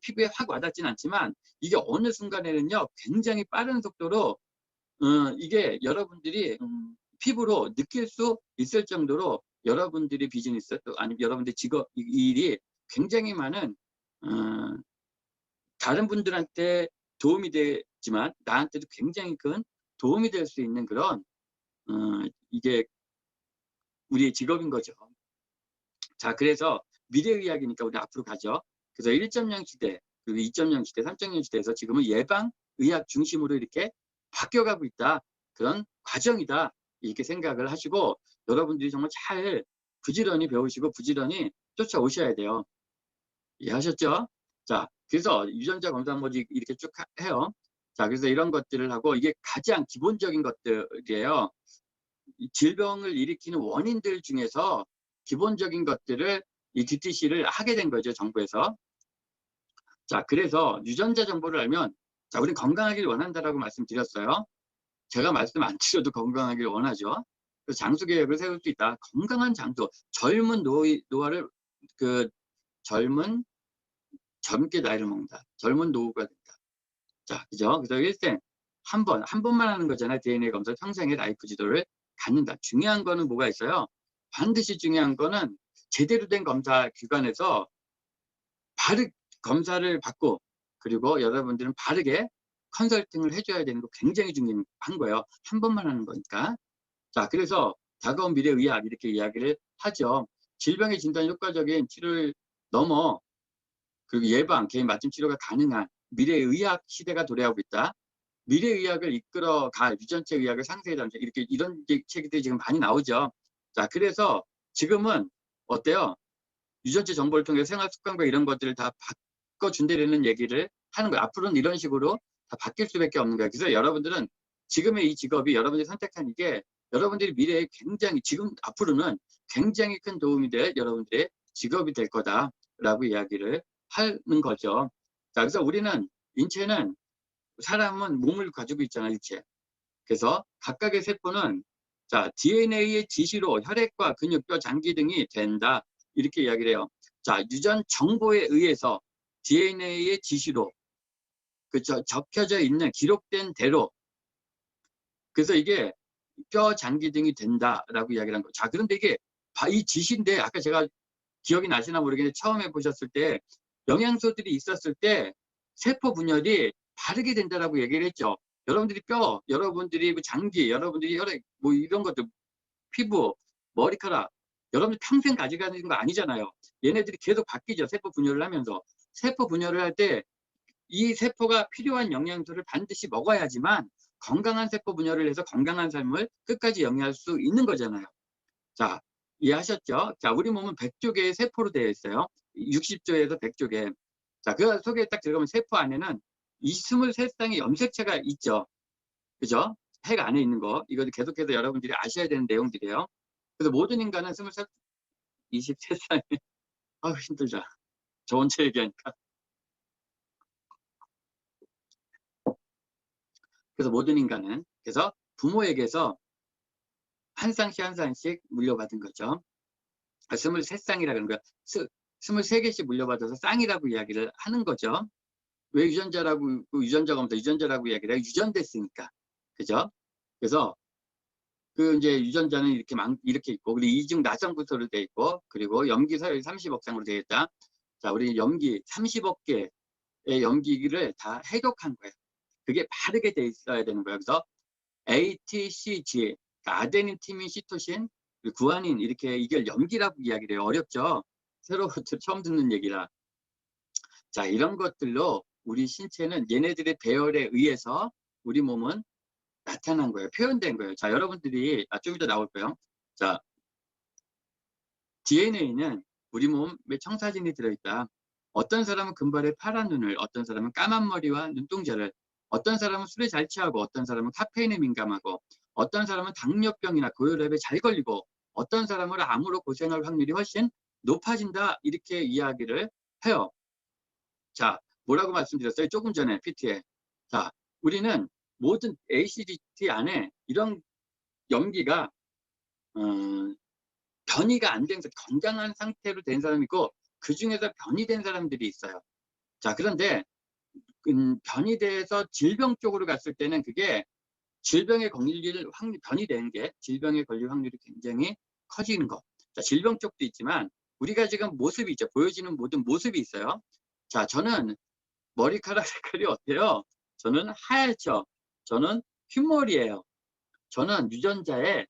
피부에 확 와닿지는 않지만 이게 어느 순간에는요 굉장히 빠른 속도로 이게 여러분들이 피부로 느낄 수 있을 정도로 여러분들이 비즈니스 또 아니면 여러분들 직업 일이 굉장히 많은 다른 분들한테 도움이 되지만 나한테도 굉장히 큰 도움이 될 수 있는 그런 이게 우리의 직업인 거죠. 자, 그래서 미래의학이니까 우리 앞으로 가죠. 그래서 1.0 시대, 그리고 2.0 시대, 3.0 시대에서 지금은 예방의학 중심으로 이렇게 바뀌어가고 있다. 그런 과정이다. 이렇게 생각을 하시고 여러분들이 정말 잘 부지런히 배우시고 부지런히 쫓아오셔야 돼요. 이해하셨죠? 자, 그래서 유전자 검사 뭐지 이렇게 쭉 해요. 자, 그래서 이런 것들을 하고 이게 가장 기본적인 것들이에요. 질병을 일으키는 원인들 중에서 기본적인 것들을 이 DTC를 하게 된 거죠, 정부에서. 자, 그래서 유전자 정보를 알면, 자, 우린 건강하길 원한다라고 말씀드렸어요. 제가 말씀 안 드려도 건강하길 원하죠. 그래서 장수 계획을 세울 수 있다. 건강한 장수, 젊은 노화를 젊게 나이를 먹는다. 젊은 노후가 된다. 자, 그죠? 그래서 일생 한 번만 하는 거잖아요. DNA 검사 평생의 라이프 지도를 갖는다. 중요한 거는 뭐가 있어요? 반드시 중요한 거는 제대로 된 검사 기관에서 바르게 검사를 받고 그리고 여러분들은 바르게 컨설팅을 해줘야 되는 거 굉장히 중요한 거예요. 한 번만 하는 거니까. 자, 그래서 다가온 미래의학 이렇게 이야기를 하죠. 질병의 진단 효과적인 치료를 넘어 그리고 예방, 개인 맞춤 치료가 가능한 미래의학 시대가 도래하고 있다. 미래의학을 이끌어갈 유전체 의학을 상세히 담죠. 이렇게 이런 책들이 지금 많이 나오죠. 자, 그래서 지금은 어때요? 유전체 정보를 통해 생활 습관과 이런 것들을 다 바꿔준다는 얘기를 하는 거예요. 앞으로는 이런 식으로 다 바뀔 수밖에 없는 거예요. 그래서 여러분들은 지금의 이 직업이 여러분들이 선택한 이게 여러분들이 미래에 굉장히 지금 앞으로는 굉장히 큰 도움이 될 여러분들의 직업이 될 거다라고 이야기를 하는 거죠. 자, 그래서 우리는 인체는 사람은 몸을 가지고 있잖아요, 일체. 그래서 각각의 세포는 자, DNA의 지시로 혈액과 근육, 뼈, 장기 등이 된다. 이렇게 이야기를 해요. 자, 유전 정보에 의해서 DNA의 지시로 적혀져 있는 기록된 대로 그래서 이게 뼈, 장기 등이 된다라고 이야기를 한 거예요. 자, 그런데 이게 이 지시인데 아까 제가 기억이 나시나 모르겠는데 처음 해보셨을 때 영양소들이 있었을 때 세포 분열이 바르게 된다라고 얘기를 했죠. 여러분들이 뼈, 여러분들이 장기, 여러분들이 혈액, 뭐 이런 것들, 피부, 머리카락, 여러분들 평생 가져가는 거 아니잖아요. 얘네들이 계속 바뀌죠. 세포 분열을 하면서. 세포 분열을 할 때 이 세포가 필요한 영양소를 반드시 먹어야지만 건강한 세포 분열을 해서 건강한 삶을 끝까지 영위할 수 있는 거잖아요. 자, 이해하셨죠? 자, 우리 몸은 100조 개의 세포로 되어 있어요. 60조에서 100조 개. 자, 그 속에 딱 들어가면 세포 안에는 이 23쌍의 염색체가 있죠. 그죠? 핵 안에 있는 거. 이거 계속해서 여러분들이 아셔야 되는 내용들이에요. 그래서 모든 인간은 23쌍이 아우 힘들다. 저 혼자 얘기하니까. 그래서 모든 인간은 그래서 부모에게서 한 쌍씩 한 쌍씩 물려받은 거죠. 23쌍이라 그런 거야. 23개씩 물려받아서 쌍이라고 이야기를 하는 거죠. 왜 유전자라고 유전자 검사 유전자라고 이야기를 해요? 유전됐으니까. 그죠? 그래서 그 이제 유전자는 이렇게 있고 그리고 이중 나성부서로 돼 있고 그리고 염기 서열이 30억 쌍으로 되어 있다. 자, 우리 염기 30억 개의 염기를 다 해독한 거예요. 그게 바르게 돼 있어야 되는 거예요. 그래서 ATCG, 아데닌, 티민, 시토신, 구아닌 이렇게 이걸 염기라고 이야기를 해요. 어렵죠? 새로 처음 듣는 얘기라. 자, 이런 것들로 우리 신체는 얘네들의 배열에 의해서 우리 몸은 나타난 거예요. 표현된 거예요. 자, 여러분들이 좀 이따 나올 거예요. 자, DNA는 우리 몸에 청사진이 들어있다. 어떤 사람은 금발에 파란 눈을, 어떤 사람은 까만 머리와 눈동자를, 어떤 사람은 술에 잘 취하고, 어떤 사람은 카페인에 민감하고, 어떤 사람은 당뇨병이나 고혈압에 잘 걸리고, 어떤 사람은 암으로 고생할 확률이 훨씬 높아진다. 이렇게 이야기를 해요. 자, 뭐라고 말씀드렸어요? 조금 전에 PT에. 자, 우리는 모든 ACDT 안에 이런 염기가 변이가 안 된 건강한 상태로 된 사람이 있고 그 중에서 변이된 사람들이 있어요. 자, 그런데 변이돼서 질병 쪽으로 갔을 때는 그게 질병에 걸릴 확률, 변이되는 게 질병에 걸릴 확률이 굉장히 커지는 거. 자, 질병 쪽도 있지만 우리가 지금 모습이 있죠. 보여지는 모든 모습이 있어요. 자, 저는 머리카락 색깔이 어때요? 저는 하얗죠. 저는 흰머리예요. 저는 유전자에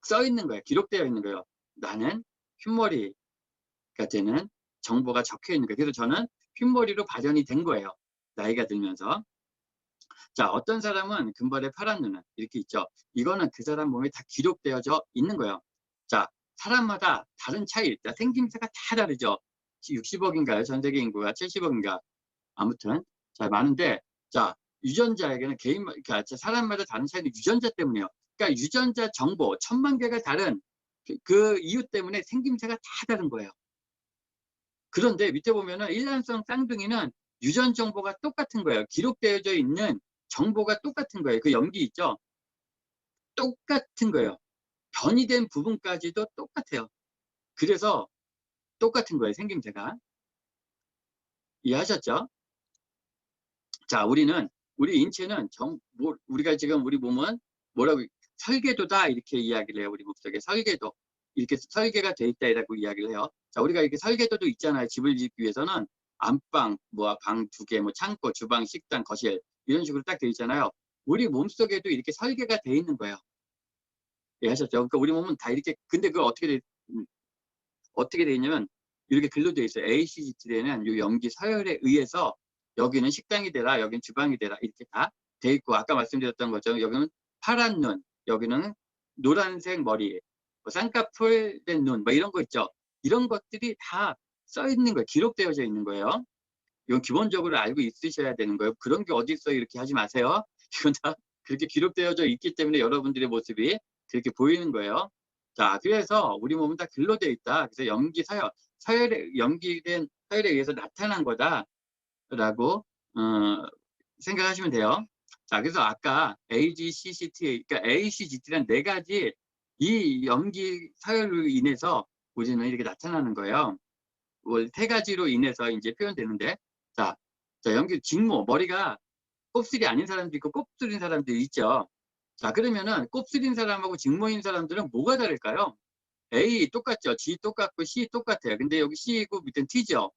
써 있는 거예요. 기록되어 있는 거예요. 나는 흰머리가 되는 정보가 적혀 있는 거예요. 그래서 저는 흰머리로 발현이 된 거예요. 나이가 들면서. 자, 어떤 사람은 금발에 파란 눈은 이렇게 있죠. 이거는 그 사람 몸에 다 기록되어져 있는 거예요. 자, 사람마다 다른 차이 있다. 생김새가 다 다르죠. 60억인가요? 전 세계 인구가 70억인가? 아무튼 자, 많은데, 자, 유전자에게는 그러니까 사람마다 다른 차이는 유전자 때문이에요. 그러니까 유전자 정보 1000만 개가 다른 그 이유 때문에 생김새가 다 다른 거예요. 그런데 밑에 보면은 일란성 쌍둥이는 유전 정보가 똑같은 거예요. 기록되어져 있는 정보가 똑같은 거예요. 그 염기 있죠? 똑같은 거예요. 변이된 부분까지도 똑같아요. 그래서 똑같은 거예요. 생김새가. 이해하셨죠? 자, 우리 인체는 우리가 지금 우리 몸은 뭐라고, 설계도다 이렇게 이야기를 해요. 우리 몸속에 설계도. 이렇게 설계가 돼 있다라고 이야기를 해요. 자, 우리가 이렇게 설계도도 있잖아요. 집을 짓기 위해서는 안방, 방 2개, 창고, 주방, 식당, 거실 이런 식으로 딱 돼 있잖아요. 우리 몸속에도 이렇게 설계가 돼 있는 거예요. 이해하셨죠? 그러니까 우리 몸은 다 이렇게, 근데 그걸 어떻게 돼 있냐면 이렇게 글로 돼 있어요. ACGT에는 이 염기 서열에 의해서 여기는 식당이 되라, 여기는 주방이 되라 이렇게 다 돼 있고, 아까 말씀드렸던 것처럼 여기는 파란 눈, 여기는 노란색 머리, 쌍꺼풀 된 눈, 이런 거 있죠. 이런 것들이 다 써 있는 거예요. 기록되어져 있는 거예요. 이건 기본적으로 알고 있으셔야 되는 거예요. 그런 게 어디 있어요? 이렇게 하지 마세요. 이건 다 그렇게 기록되어져 있기 때문에 여러분들의 모습이 그렇게 보이는 거예요. 자, 그래서 우리 몸은 다 글로 되어 있다. 그래서 염기된 서열에 의해서 나타난 거다라고 생각하시면 돼요. 자, 그래서 아까 AGCCT, 그러니까 ACGT란 4가지 이 염기 서열로 인해서 우리는 이렇게 나타나는 거예요. 3가지로 인해서 이제 표현되는데, 자, 염기 직모, 머리가 곱슬이 아닌 사람도 있고 곱슬인 사람도 있죠. 자, 그러면은 곱슬인 사람하고 직모인 사람들은 뭐가 다를까요? A 똑같죠. G 똑같고 C 똑같아요. 근데 여기 C이고 밑에는 T죠.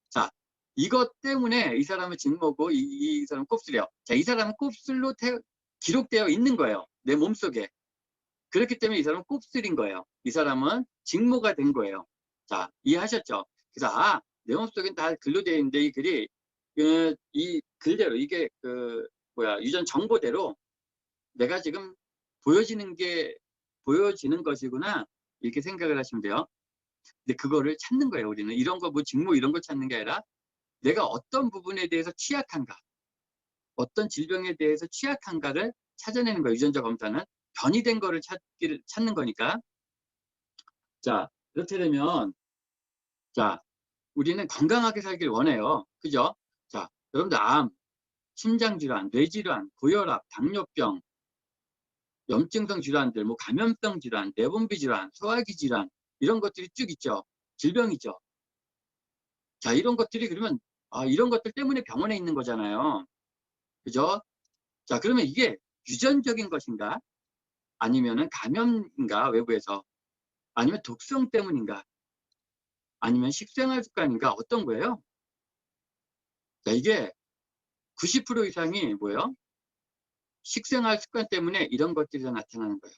자, 이것 때문에 이 사람은 직모고 이 사람은 곱슬이에요. 자, 이 사람은 곱슬로 기록되어 있는 거예요. 내 몸속에. 그렇기 때문에 이 사람은 곱슬인 거예요. 이 사람은 직모가 된 거예요. 자, 이해하셨죠? 그래서 내 몸속엔 다 글로 되어 있는데 이 글이 이 글대로 이게 유전 정보대로 내가 지금 보여지는 것이구나 이렇게 생각을 하시면 돼요. 근데 그거를 찾는 거예요. 우리는 이런 거 직모 이런 거 찾는 게 아니라 내가 어떤 부분에 대해서 취약한가, 어떤 질병에 대해서 취약한가를 찾아내는 거예요. 유전자 검사는 변이된 거를 찾는 거니까. 자, 그렇게 되면 자, 우리는 건강하게 살길 원해요. 그죠? 자, 여러분들 암, 심장질환, 뇌질환, 고혈압, 당뇨병, 염증성 질환들, 감염성 질환, 내분비 질환, 소화기 질환 이런 것들이 쭉 있죠. 질병이죠. 자, 이런 것들이 그러면 이런 것들 때문에 병원에 있는 거잖아요. 그죠? 자, 그러면 이게 유전적인 것인가? 아니면은 감염인가? 외부에서? 아니면 독성 때문인가? 아니면 식생활 습관인가? 어떤 거예요? 자, 이게 90% 이상이 뭐예요? 식생활 습관 때문에 이런 것들이 나타나는 거예요.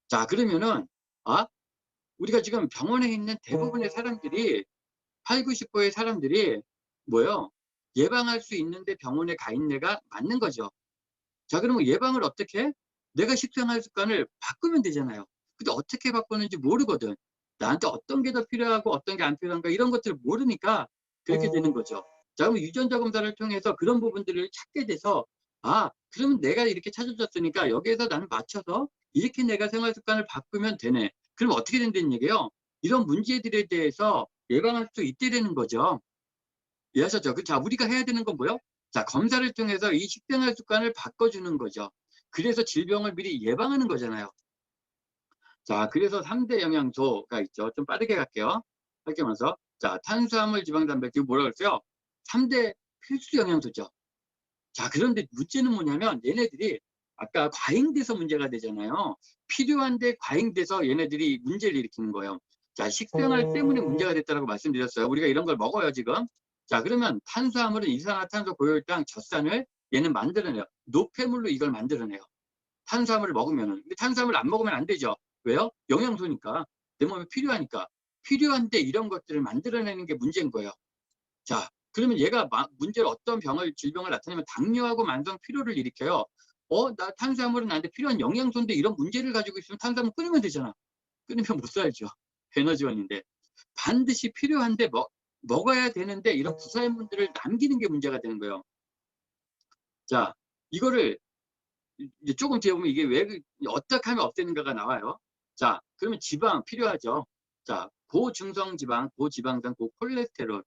자, 그러면은 우리가 지금 병원에 있는 대부분의 사람들이 8, 90%의 사람들이 뭐예요? 예방할 수 있는데 병원에 가 있는 애가 맞는 거죠. 자, 그러면 예방을 어떻게 해? 내가 식생활 습관을 바꾸면 되잖아요. 근데 어떻게 바꾸는지 모르거든. 나한테 어떤 게 더 필요하고 어떤 게 안 필요한가 이런 것들을 모르니까 그렇게 되는 거죠. 자, 그럼 유전자 검사를 통해서 그런 부분들을 찾게 돼서 그러면 내가 이렇게 찾아줬으니까 여기에서 나는 맞춰서 이렇게 내가 생활 습관을 바꾸면 되네. 그럼 어떻게 된다는 얘기예요? 이런 문제들에 대해서 예방할 수 있게 되는 거죠. 이해하셨죠? 자, 우리가 해야 되는 건 뭐예요? 자, 검사를 통해서 이 식생활 습관을 바꿔주는 거죠. 그래서 질병을 미리 예방하는 거잖아요. 자, 그래서 3대 영양소가 있죠. 좀 빠르게 갈게요. 짧게 말해서. 자, 탄수화물, 지방, 단백질 뭐라고 했어요? 3대 필수 영양소죠. 자, 그런데 문제는 뭐냐면 얘네들이 아까 과잉돼서 문제가 되잖아요. 필요한데 과잉돼서 얘네들이 문제를 일으키는 거예요. 자, 식생활 때문에 문제가 됐다고 말씀드렸어요. 우리가 이런 걸 먹어요, 지금. 자, 그러면 탄수화물은 이산화탄소, 고혈당, 젖산을 얘는 만들어내요. 노폐물로 이걸 만들어내요. 탄수화물을 먹으면은. 근데 탄수화물을 안 먹으면 안 되죠. 왜요? 영양소니까. 내 몸에 필요하니까. 필요한데 이런 것들을 만들어내는 게 문제인 거예요. 자, 그러면 얘가 문제를 어떤 질병을 나타내면 당뇨하고 만성 피로를 일으켜요. 나 탄수화물은 나한테 필요한 영양소인데 이런 문제를 가지고 있으면 탄수화물 끊으면 되잖아. 끊으면 못 살죠. 에너지원인데. 반드시 필요한데 먹어야 되는데 이런 부사의문들을 남기는 게 문제가 되는 거예요. 자, 이거를 이제 조금 뒤에 보면 이게 왜 어떻게 하면 없애는가가 나와요. 자, 그러면 지방 필요하죠. 자, 고중성 지방, 고지방산, 고콜레스테롤.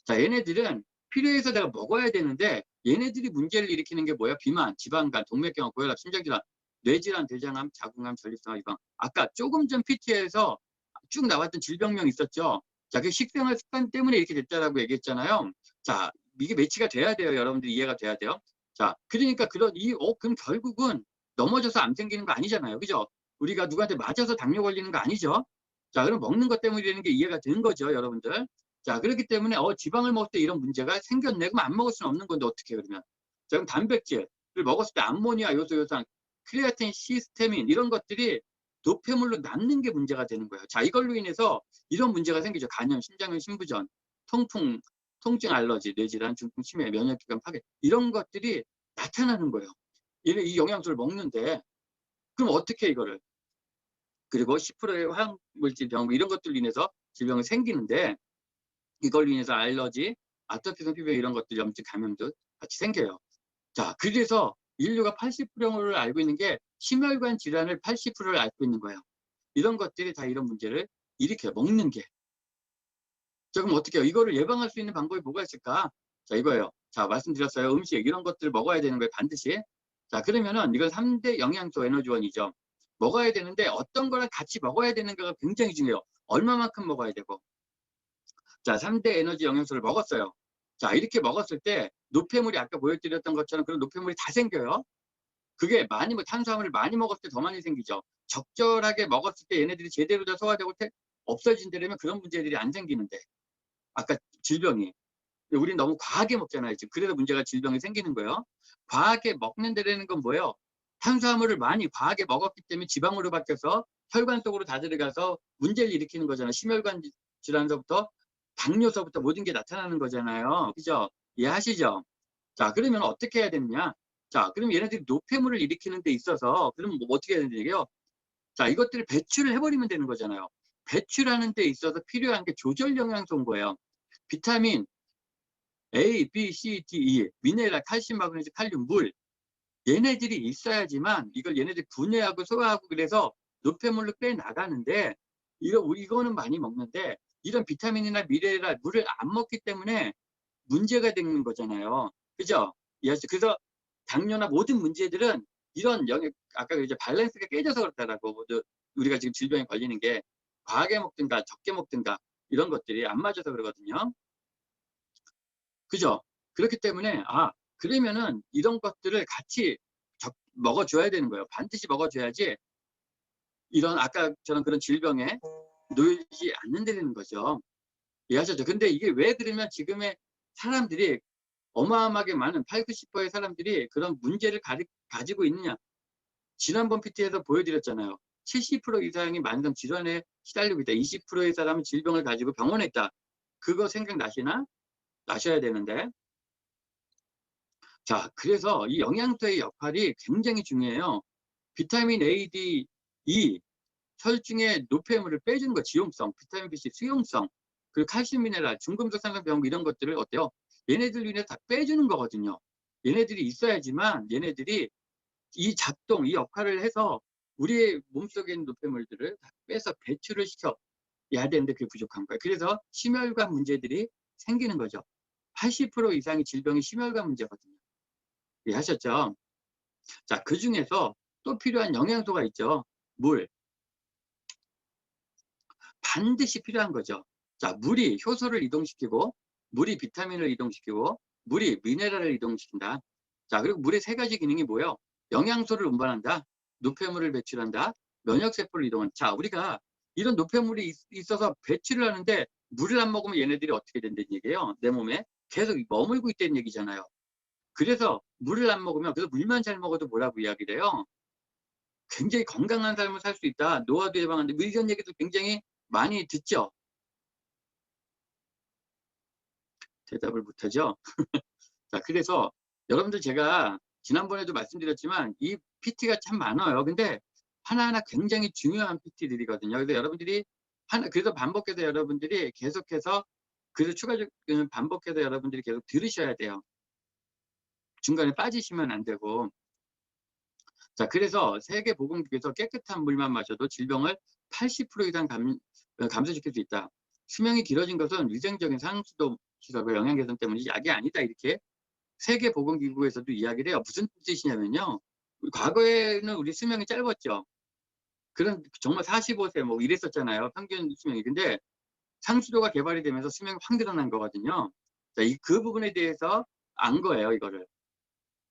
자, 얘네들은 필요해서 내가 먹어야 되는데 얘네들이 문제를 일으키는 게 뭐야? 비만, 지방간, 동맥경화, 고혈압, 심장질환, 뇌질환, 대장암, 자궁암, 전립선, 이방. 아까 조금 전 PT에서 쭉 나왔던 질병명 있었죠. 자, 그 식생활 습관 때문에 이렇게 됐다라고 얘기했잖아요. 자, 이게 매치가 돼야 돼요. 여러분들이 이해가 돼야 돼요. 자, 그러니까 그럼 결국은 넘어져서 암 생기는 거 아니잖아요. 그죠? 우리가 누구한테 맞아서 당뇨 걸리는 거 아니죠? 자, 그럼 먹는 것 때문이라는 게 이해가 된 거죠, 여러분들. 자, 그렇기 때문에 지방을 먹을 때 이런 문제가 생겼네. 그럼 안 먹을 수는 없는 건데 어떻게 그러면? 자, 그럼 단백질을 먹었을 때 암모니아, 요소효산, 크레아틴, 시스테민 이런 것들이 노폐물로 남는 게 문제가 되는 거예요. 자, 이걸로 인해서 이런 문제가 생기죠. 간염, 심장염, 신부전, 통증 알러지, 뇌질환, 중풍, 치매, 면역기관 파괴 이런 것들이 나타나는 거예요. 이 영양소를 먹는데 그럼 어떻게 이거를? 그리고 10%의 화학물질 병 이런 것들로 인해서 질병이 생기는데 이걸로 인해서 알러지, 아토피성 피부염 이런 것들, 염증, 감염도 같이 생겨요. 자, 그래서 인류가 80%를 알고 있는 게 심혈관 질환을 80%를 앓고 있는 거예요. 이런 것들이 다 이런 문제를 일으켜요. 먹는 게. 자, 그럼 어떻게 해요? 이거를 예방할 수 있는 방법이 뭐가 있을까? 자, 이거예요. 자, 말씀드렸어요. 음식 이런 것들 먹어야 되는 거예요. 반드시. 자, 그러면은 이건 3대 영양소 에너지원이죠. 먹어야 되는데 어떤 거랑 같이 먹어야 되는가가 굉장히 중요해요. 얼마만큼 먹어야 되고. 자, 3대 에너지 영양소를 먹었어요. 자, 이렇게 먹었을 때 노폐물이 아까 보여드렸던 것처럼 그런 노폐물이 다 생겨요. 그게 탄수화물을 많이 먹었을 때 더 많이 생기죠. 적절하게 먹었을 때 얘네들이 제대로 다 소화되고 없어진다면 그런 문제들이 안 생기는데 아까 질병이 우린 너무 과하게 먹잖아요. 지금 그래서 문제가 질병이 생기는 거예요. 과하게 먹는 데라는 건 뭐예요? 탄수화물을 많이 과하게 먹었기 때문에 지방으로 바뀌어서 혈관 속으로 다 들어가서 문제를 일으키는 거잖아요. 심혈관 질환서부터 당뇨서부터 모든 게 나타나는 거잖아요. 그죠? 이해하시죠? 자, 그러면 어떻게 해야 되느냐? 자, 그럼 얘네들이 노폐물을 일으키는 데 있어서 그럼 뭐 어떻게 해야 되는 얘기예요? 자, 이것들을 배출을 해버리면 되는 거잖아요. 배출하는 데 있어서 필요한 게 조절 영양소인 거예요. 비타민 A, B, C, D, E, 미네랄, 칼슘, 마그네슘, 칼륨, 물 얘네들이 있어야지만 이걸 얘네들이 분해하고 소화하고 그래서 노폐물로 빼나가는데 이거는 많이 먹는데 이런 비타민이나 미네랄, 물을 안 먹기 때문에 문제가 되는 거잖아요. 그죠? 그래서 당뇨나 모든 문제들은 이런 아까 이제 밸런스가 깨져서 그렇다라고 우리가 지금 질병에 걸리는 게 과하게 먹든가 적게 먹든가 이런 것들이 안 맞아서 그러거든요. 그죠? 그렇기 때문에 그러면은 이런 것들을 같이 먹어줘야 되는 거예요. 반드시 먹어줘야지 이런 아까처럼 그런 질병에 놓이지 않는다는 거죠. 이해하셨죠? 근데 이게 왜 그러면 지금의 사람들이 어마어마하게 많은 8, 90%의 사람들이 그런 문제를 가지고 있느냐? 지난번 PT에서 보여드렸잖아요. 70% 이상이 만성 질환에 시달리고 있다. 20%의 사람은 질병을 가지고 병원에 있다. 그거 생각나시나? 나셔야 되는데. 자, 그래서 이 영양소의 역할이 굉장히 중요해요. 비타민 A, D, E, 혈중의 노폐물을 빼주는 거, 지용성, 비타민 B, C, 수용성, 그리고 칼슘, 미네랄, 중금속 산성병 이런 것들을 어때요? 얘네들로 인해서 다 빼주는 거거든요. 얘네들이 있어야지만 얘네들이 이 작동, 이 역할을 해서 우리의 몸속에 있는 노폐물들을 다 빼서 배출을 시켜야 되는데 그게 부족한 거예요. 그래서 심혈관 문제들이 생기는 거죠. 80% 이상의 질병이 심혈관 문제거든요. 이해하셨죠? 자, 그 중에서 또 필요한 영양소가 있죠. 물. 반드시 필요한 거죠. 자, 물이 효소를 이동시키고, 물이 비타민을 이동시키고, 물이 미네랄을 이동시킨다. 자, 그리고 물의 세 가지 기능이 뭐예요? 영양소를 운반한다, 노폐물을 배출한다, 면역세포를 이동한다. 자, 우리가 이런 노폐물이 있어서 배출을 하는데 물을 안 먹으면 얘네들이 어떻게 된다는 얘기예요? 내 몸에 계속 머물고 있다는 얘기잖아요. 그래서 물을 안 먹으면, 그래서 물만 잘 먹어도 뭐라고 이야기를 해요? 굉장히 건강한 삶을 살 수 있다. 노화도 예방한다. 뭐 이런 얘기도 굉장히 많이 듣죠. 대답을 못하죠. 자, 그래서 여러분들 제가 지난번에도 말씀드렸지만 이 PT가 참 많아요. 근데 하나하나 굉장히 중요한 PT들이거든요. 그래서 여러분들이 그래서 반복해서 여러분들이 계속해서 그래서 추가적 반복해서 여러분들이 계속 들으셔야 돼요. 중간에 빠지시면 안 되고. 자, 그래서 세계보건기구에서 깨끗한 물만 마셔도 질병을 80% 이상 감소시킬 수 있다. 수명이 길어진 것은 위생적인 상수도 시설과 영양 개선 때문이지 약이 아니다. 이렇게 세계보건기구에서도 이야기를 해요. 무슨 뜻이냐면요. 과거에는 우리 수명이 짧았죠. 그런 정말 45세 뭐 이랬었잖아요. 평균 수명이. 근데 상수도가 개발이 되면서 수명이 확 늘어난 거거든요. 자, 그 부분에 대해서 안 거예요, 이거를.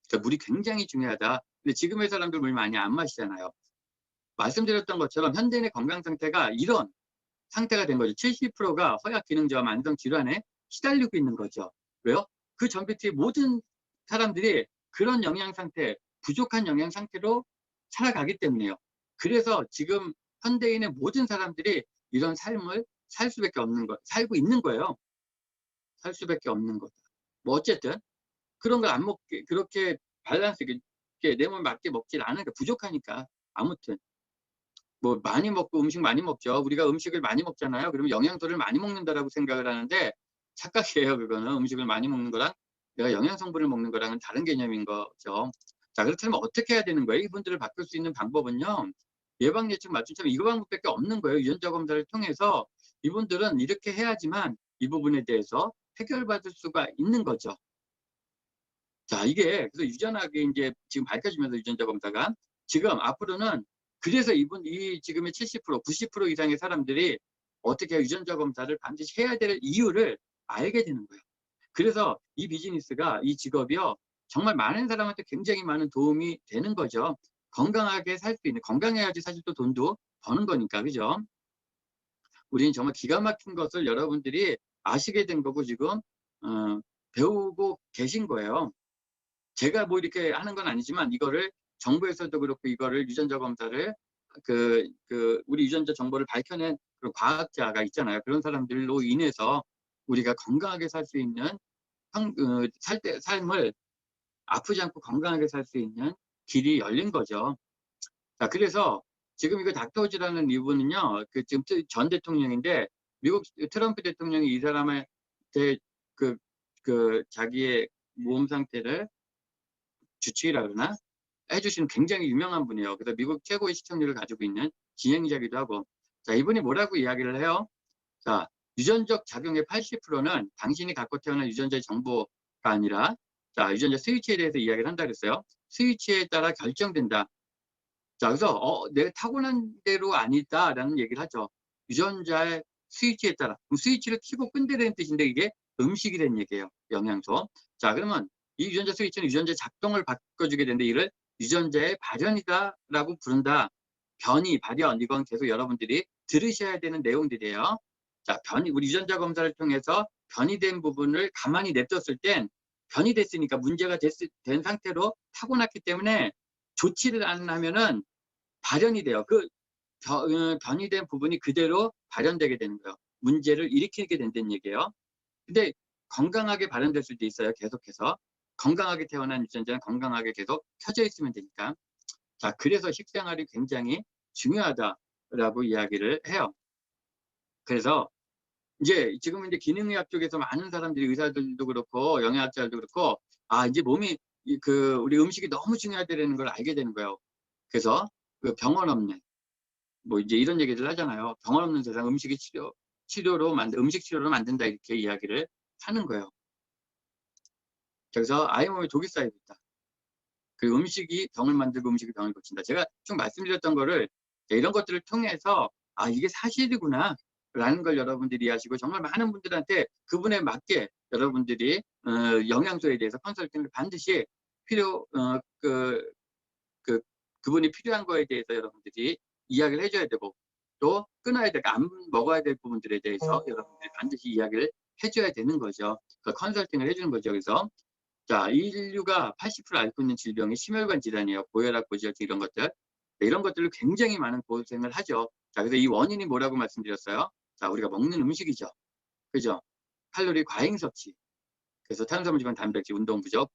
그러니까 물이 굉장히 중요하다. 근데 지금의 사람들 물 많이 안 마시잖아요. 말씀드렸던 것처럼 현대인의 건강 상태가 이런 상태가 된 거죠. 70%가 허약 기능 저하 만성 질환에 시달리고 있는 거죠. 왜요? 그 전PT의 모든 사람들이 그런 영양 상태, 부족한 영양 상태로 살아가기 때문이에요. 그래서 지금 현대인의 모든 사람들이 이런 삶을 살 수밖에 없는 거, 살고 있는 거예요. 살 수밖에 없는 거다. 뭐 어쨌든 그런 걸 안 먹게 그렇게 밸런스 있게 내 몸에 맞게 먹질 않으니까 부족하니까 아무튼 뭐 많이 먹고 음식 많이 먹죠. 우리가 음식을 많이 먹잖아요. 그러면 영양소를 많이 먹는다라고 생각을 하는데 착각이에요. 그거는 음식을 많이 먹는 거랑 내가 영양 성분을 먹는 거랑은 다른 개념인 거죠. 자, 그렇다면 어떻게 해야 되는 거예요? 이분들을 바꿀 수 있는 방법은요. 예방 예측 맞춤처럼 이거 방법밖에 없는 거예요. 유전자 검사를 통해서 이분들은 이렇게 해야지만 이 부분에 대해서 해결받을 수가 있는 거죠. 자, 이게 그래서 유전하게 이제 지금 밝혀지면서 유전자 검사가 지금 앞으로는 그래서 이 지금의 70%, 90% 이상의 사람들이 어떻게 유전자 검사를 반드시 해야 될 이유를 알게 되는 거예요. 그래서 이 비즈니스가 이 직업이요 정말 많은 사람한테 굉장히 많은 도움이 되는 거죠. 건강하게 살 수 있는 건강해야지 사실 또 돈도 버는 거니까 그죠? 우리는 정말 기가 막힌 것을 여러분들이 아시게 된 거고 지금 배우고 계신 거예요. 제가 뭐 이렇게 하는 건 아니지만 이거를 정부에서도 그렇고 이거를 유전자 검사를 우리 유전자 정보를 밝혀낸 그런 과학자가 있잖아요. 그런 사람들로 인해서 우리가 건강하게 살 수 있는 삶을 아프지 않고 건강하게 살 수 있는 길이 열린 거죠. 자, 그래서 지금 이거 닥터우즈라는 이분은요, 지금 전 대통령인데 미국 트럼프 대통령이 이 사람한테 자기의 몸 상태를 주치의라 그러나 해주시는 굉장히 유명한 분이에요. 그래서 미국 최고의 시청률을 가지고 있는 진행자기도 하고. 자, 이분이 뭐라고 이야기를 해요? 자, 유전적 작용의 80%는 당신이 갖고 태어난 유전자의 정보가 아니라 자, 유전자 스위치에 대해서 이야기를 한다 그랬어요. 스위치에 따라 결정된다. 자, 그래서 내가 타고난 대로 아니다라는 얘기를 하죠. 유전자의 스위치에 따라. 그럼 스위치를 켜고 끈다는 뜻인데 이게 음식이라는 얘기예요. 영양소. 자, 그러면 이 유전자 스위치는 유전자 작동을 바꿔주게 되는데 이를 유전자의 발현이다라고 부른다. 변이, 발현 이건 계속 여러분들이 들으셔야 되는 내용들이에요. 자, 우리 유전자 검사를 통해서 변이된 부분을 가만히 냅뒀을 땐 변이 됐으니까 문제가 된 상태로 타고났기 때문에 조치를 안 하면은 발현이 돼요. 변이 된 부분이 그대로 발현되게 되는 거예요. 문제를 일으키게 된다는 얘기예요. 근데 건강하게 발현될 수도 있어요. 계속해서. 건강하게 태어난 유전자는 건강하게 계속 켜져 있으면 되니까. 자, 그래서 식생활이 굉장히 중요하다라고 이야기를 해요. 그래서 이제 지금 이제 기능의학 쪽에서 많은 사람들이 의사들도 그렇고 영양학자들도 그렇고 이제 몸이 우리 음식이 너무 중요하다는 걸 알게 되는 거예요. 그래서 병원 없는 뭐 이제 이런 얘기를 하잖아요. 병원 없는 세상 음식 치료로 만든다 이렇게 이야기를 하는 거예요. 그래서 아이 몸에 독이 쌓이고 있다. 그 음식이 병을 만들고 음식이 병을 고친다. 제가 쭉 말씀드렸던 거를 이런 것들을 통해서 이게 사실이구나 라는 걸 여러분들이 이해하시고 정말 많은 분들한테 그분에 맞게 여러분들이 영양소에 대해서 컨설팅을 반드시 그분이 필요한 거에 대해서 여러분들이 이야기를 해줘야 되고 또 끊어야 될, 안 먹어야 될 부분들에 대해서 여러분들이 반드시 이야기를 해줘야 되는 거죠. 컨설팅을 해주는 거죠. 그래서 자, 인류가 80% 앓고 있는 질병이 심혈관 질환이에요. 고혈압, 고지혈증 이런 것들. 이런 것들로 굉장히 많은 고생을 하죠. 자, 그래서 이 원인이 뭐라고 말씀드렸어요? 자, 우리가 먹는 음식이죠. 그죠? 칼로리 과잉 섭취. 그래서 탄수화물, 단백질, 운동 부족,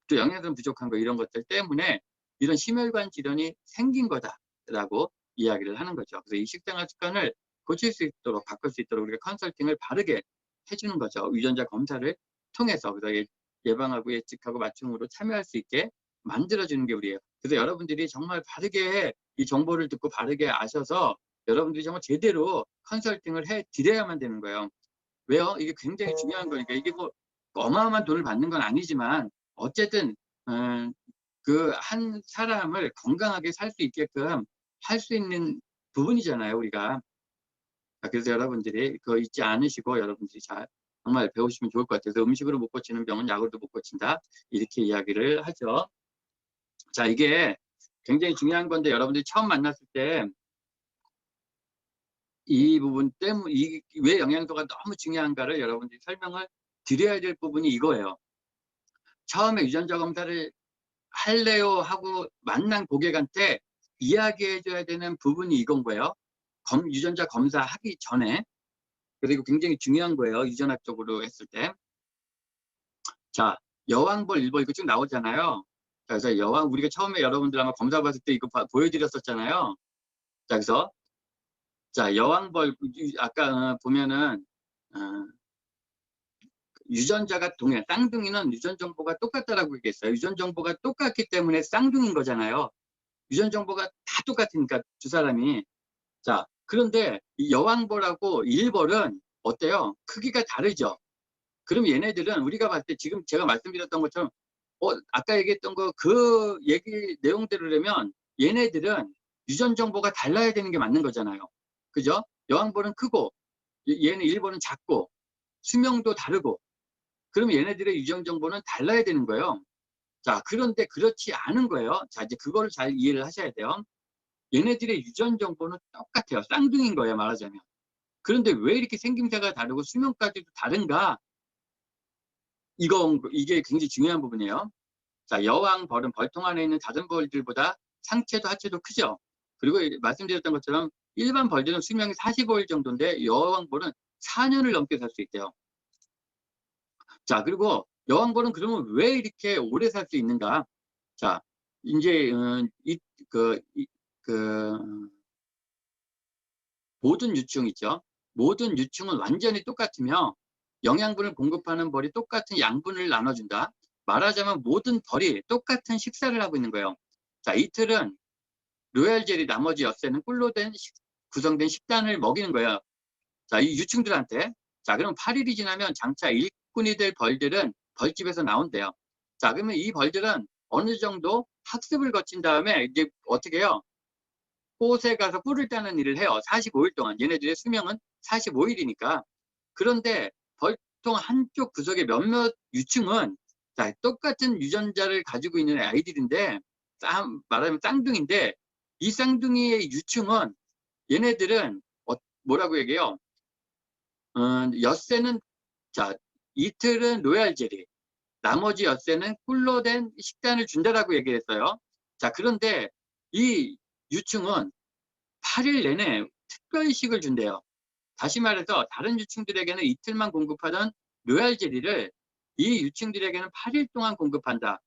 또 영양분 부족한 거 이런 것들 때문에 이런 심혈관 질환이 생긴 거다라고 이야기를 하는 거죠. 그래서 이 식생활 습관을 고칠 수 있도록, 바꿀 수 있도록 우리가 컨설팅을 바르게 해주는 거죠. 유전자 검사를 통해서. 그래서 예방하고 예측하고 맞춤으로 참여할 수 있게 만들어주는 게 우리예요. 그래서 여러분들이 정말 바르게 이 정보를 듣고 바르게 아셔서 여러분들이 정말 제대로 컨설팅을 해 드려야만 되는 거예요. 왜요? 이게 굉장히 중요한 거니까. 이게 뭐 어마어마한 돈을 받는 건 아니지만 어쨌든 그 한 사람을 건강하게 살 수 있게끔 할 수 있는 부분이잖아요, 우리가. 그래서 여러분들이 그거 잊지 않으시고 여러분들이 정말 배우시면 좋을 것 같아요. 그래서 음식으로 못 고치는 병은 약으로도 못 고친다. 이렇게 이야기를 하죠. 자, 이게 굉장히 중요한 건데 여러분들이 처음 만났을 때 이 부분 때문에 왜 영양소가 너무 중요한가를 여러분들이 설명을 드려야 될 부분이 이거예요. 처음에 유전자 검사를 할래요 하고 만난 고객한테 이야기해 줘야 되는 부분이 이건 거예요. 유전자 검사하기 전에. 그리고 굉장히 중요한 거예요. 유전학적으로 했을 때. 자, 여왕벌, 일벌 이거 쭉 나오잖아요. 자, 그래서 우리가 처음에 여러분들 아마 검사 받을 때 이거 보여드렸었잖아요. 자, 그래서 자, 여왕벌 아까 보면은 유전자가 동일, 쌍둥이는 유전 정보가 똑같다라고 얘기했어요. 유전 정보가 똑같기 때문에 쌍둥이인 거잖아요. 유전 정보가 다 똑같으니까 두 사람이. 자, 그런데 이 여왕벌하고 일벌은 어때요? 크기가 다르죠. 그럼 얘네들은 우리가 봤을 때 지금 제가 말씀드렸던 것처럼 아까 얘기했던 거 그 얘기 내용대로라면 얘네들은 유전 정보가 달라야 되는 게 맞는 거잖아요. 그죠? 여왕벌은 크고 얘는 일벌은 작고 수명도 다르고 그러면 얘네들의 유전 정보는 달라야 되는 거예요. 자, 그런데 그렇지 않은 거예요. 자, 이제 그거를 잘 이해를 하셔야 돼요. 얘네들의 유전 정보는 똑같아요. 쌍둥이인 거예요, 말하자면. 그런데 왜 이렇게 생김새가 다르고 수명까지도 다른가? 이게 굉장히 중요한 부분이에요. 자, 여왕벌은 벌통 안에 있는 다른 벌들보다 상체도 하체도 크죠. 그리고 말씀드렸던 것처럼 일반 벌들은 수명이 45일 정도인데 여왕벌은 4년을 넘게 살 수 있대요. 자, 그리고 여왕벌은 그러면 왜 이렇게 오래 살 수 있는가? 자, 이제 모든 유충 있죠. 모든 유충은 완전히 똑같으며 영양분을 공급하는 벌이 똑같은 양분을 나눠준다. 말하자면 모든 벌이 똑같은 식사를 하고 있는 거예요. 자, 이틀은 로얄 젤리, 나머지 엿새는 꿀로 구성된 식단을 먹이는 거예요. 자, 이 유충들한테. 자, 그럼 8일이 지나면 장차 일꾼이 될 벌들은 벌집에서 나온대요. 자, 그러면 이 벌들은 어느 정도 학습을 거친 다음에 이제 어떻게 해요? 꽃에 가서 꿀을 따는 일을 해요. 45일 동안. 얘네들의 수명은 45일이니까. 그런데 벌통 한쪽 구석에 몇몇 유충은 자, 똑같은 유전자를 가지고 있는 아이들인데 말하자면 쌍둥이인데 이 쌍둥이의 유충은 얘네들은 뭐라고 얘기해요? 엿새는 자, 이틀은 로얄 젤리, 나머지 엿새는 꿀로 된 식단을 준다라고 얘기했어요. 자, 그런데 이 유충은 8일 내내 특별식을 준대요. 다시 말해서 다른 유충들에게는 이틀만 공급하던 로얄 젤리를 이 유충들에게는 8일 동안 공급한다.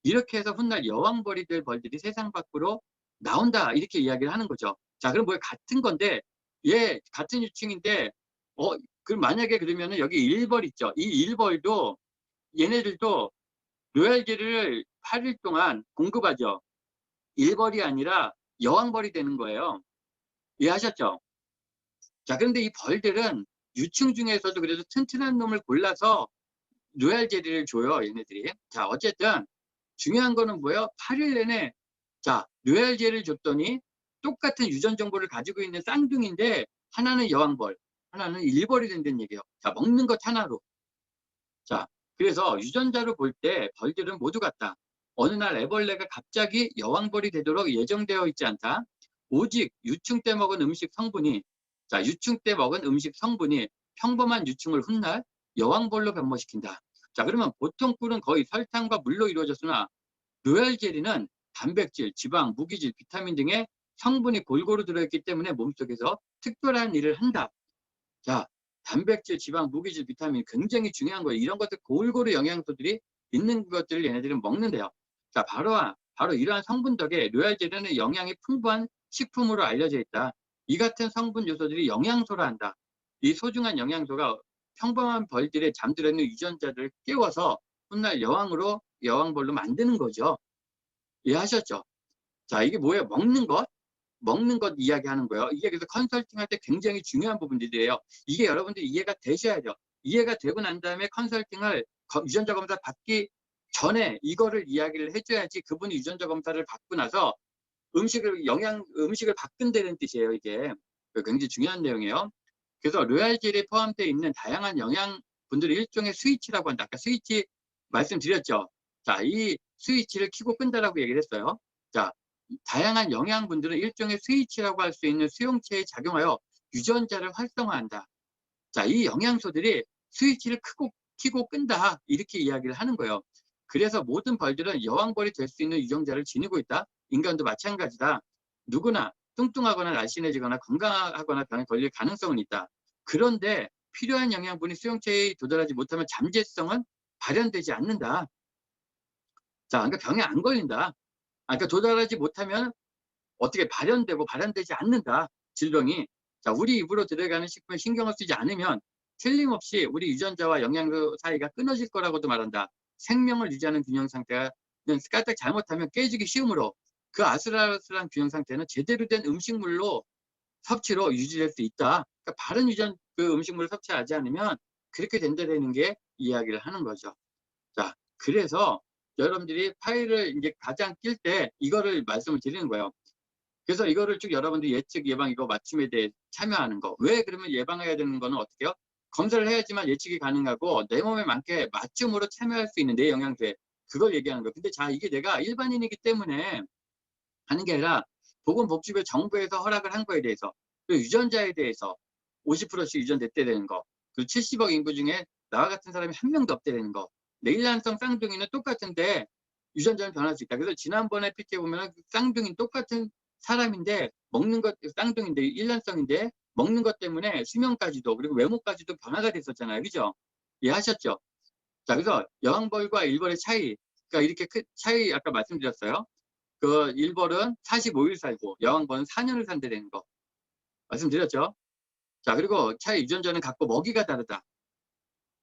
이렇게 해서 훗날 여왕벌이 될 벌들이 세상 밖으로 나온다. 이렇게 이야기를 하는 거죠. 자, 그럼 뭐 같은 건데 얘 같은 유충인데 그럼 만약에 그러면은 여기 일벌 있죠. 이 일벌도 얘네들도 로얄 젤리를 8일 동안 공급하죠. 일벌이 아니라 여왕벌이 되는 거예요. 이해하셨죠? 자, 그런데 이 벌들은 유충 중에서도 그래도 튼튼한 놈을 골라서 로얄 젤리를 줘요, 얘네들이. 자, 어쨌든 중요한 거는 뭐예요? 8일 내내 자, 로얄 젤리를 줬더니 똑같은 유전 정보를 가지고 있는 쌍둥이인데 하나는 여왕벌, 하나는 일벌이 된다는 얘기예요. 자, 먹는 것 하나로. 자, 그래서 유전자로 볼 때 벌들은 모두 같다. 어느 날 애벌레가 갑자기 여왕벌이 되도록 예정되어 있지 않다. 오직 유충 때 먹은 음식 성분이 자, 유충 때 먹은 음식 성분이 평범한 유충을 훗날 여왕벌로 변모시킨다. 자, 그러면 보통 꿀은 거의 설탕과 물로 이루어졌으나 로얄 젤리는 단백질, 지방, 무기질, 비타민 등의 성분이 골고루 들어있기 때문에 몸속에서 특별한 일을 한다. 자, 단백질, 지방, 무기질, 비타민 굉장히 중요한 거예요. 이런 것들 골고루 영양소들이 있는 것들을 얘네들은 먹는데요. 자, 바로 이러한 성분 덕에 로얄 젤리는 영양이 풍부한 식품으로 알려져 있다. 이 같은 성분 요소들이 영양소라 한다. 이 소중한 영양소가 평범한 벌들의 잠들어 있는 유전자들을 깨워서 훗날 여왕벌로 만드는 거죠. 이해하셨죠? 자, 이게 뭐예요? 먹는 것 이야기하는 거예요. 이게 그래서 컨설팅 할 때 굉장히 중요한 부분들이에요. 이게 여러분들이 이해가 되셔야 돼요. 이해가 되고 난 다음에 컨설팅을 유전자 검사 받기 전에 이거를 이야기를 해줘야지 그분이 유전자 검사를 받고 나서 음식을 바꾼다는 뜻이에요. 이게 굉장히 중요한 내용이에요. 그래서 로얄젤에 포함되어 있는 다양한 영양분들이 일종의 스위치라고 한다. 아까 스위치 말씀드렸죠. 자, 이 스위치를 켜고 끈다라고 얘기를 했어요. 자, 다양한 영양분들은 일종의 스위치라고 할 수 있는 수용체에 작용하여 유전자를 활성화한다. 자, 이 영양소들이 스위치를 켜고 끈다. 이렇게 이야기를 하는 거예요. 그래서 모든 벌들은 여왕벌이 될 수 있는 유전자를 지니고 있다. 인간도 마찬가지다. 누구나 뚱뚱하거나 날씬해지거나 건강하거나 병에 걸릴 가능성은 있다. 그런데 필요한 영양분이 수용체에 도달하지 못하면 잠재성은 발현되지 않는다. 자, 그러니까 병에 안 걸린다. 그러니까 도달하지 못하면 어떻게 발현되지 않는다. 질병이. 자, 우리 입으로 들어가는 식품에 신경을 쓰지 않으면 틀림없이 우리 유전자와 영양소 사이가 끊어질 거라고도 말한다. 생명을 유지하는 균형 상태가 까딱 잘못하면 깨지기 쉬우므로 그 아슬아슬한 균형 상태는 제대로 된 음식물로 섭취로 유지될 수 있다. 그러니까 바른 그 음식물을 섭취하지 않으면 그렇게 된다는 게 이야기를 하는 거죠. 자, 그래서 여러분들이 파일을 이제 가장 낄 때 이거를 말씀을 드리는 거예요. 그래서 이거를 쭉 여러분들이 예측, 예방, 이거 맞춤에 대해 참여하는 거. 왜 그러면 예방해야 되는 거는 어떻게 해요? 검사를 해야지만 예측이 가능하고 내 몸에 맞게 맞춤으로 참여할 수 있는 내 영양소에 그걸 얘기하는 거예요. 근데 자, 이게 내가 일반인이기 때문에 하는 게 아니라 보건복지부 정부에서 허락을 한 거에 대해서 그리고 유전자에 대해서 50%씩 유전됐대 되는 거 그리고 70억 인구 중에 나와 같은 사람이 한 명도 없대 되는 거 네일란성 쌍둥이는 똑같은데 유전자는 변할 수 있다. 그래서 지난번에 PT에 보면 쌍둥이는 똑같은 사람인데 먹는 것 쌍둥이인데 일란성인데 먹는 것 때문에 수명까지도 그리고 외모까지도 변화가 됐었잖아요. 그죠? 이해하셨죠? 자, 그래서 여왕벌과 일벌의 차이 그러니까 이렇게 큰 차이 아까 말씀드렸어요. 그 일벌은 45일 살고 여왕벌은 4년을 산다는 거 말씀드렸죠. 자, 그리고 차이 유전자는 같고 먹이가 다르다.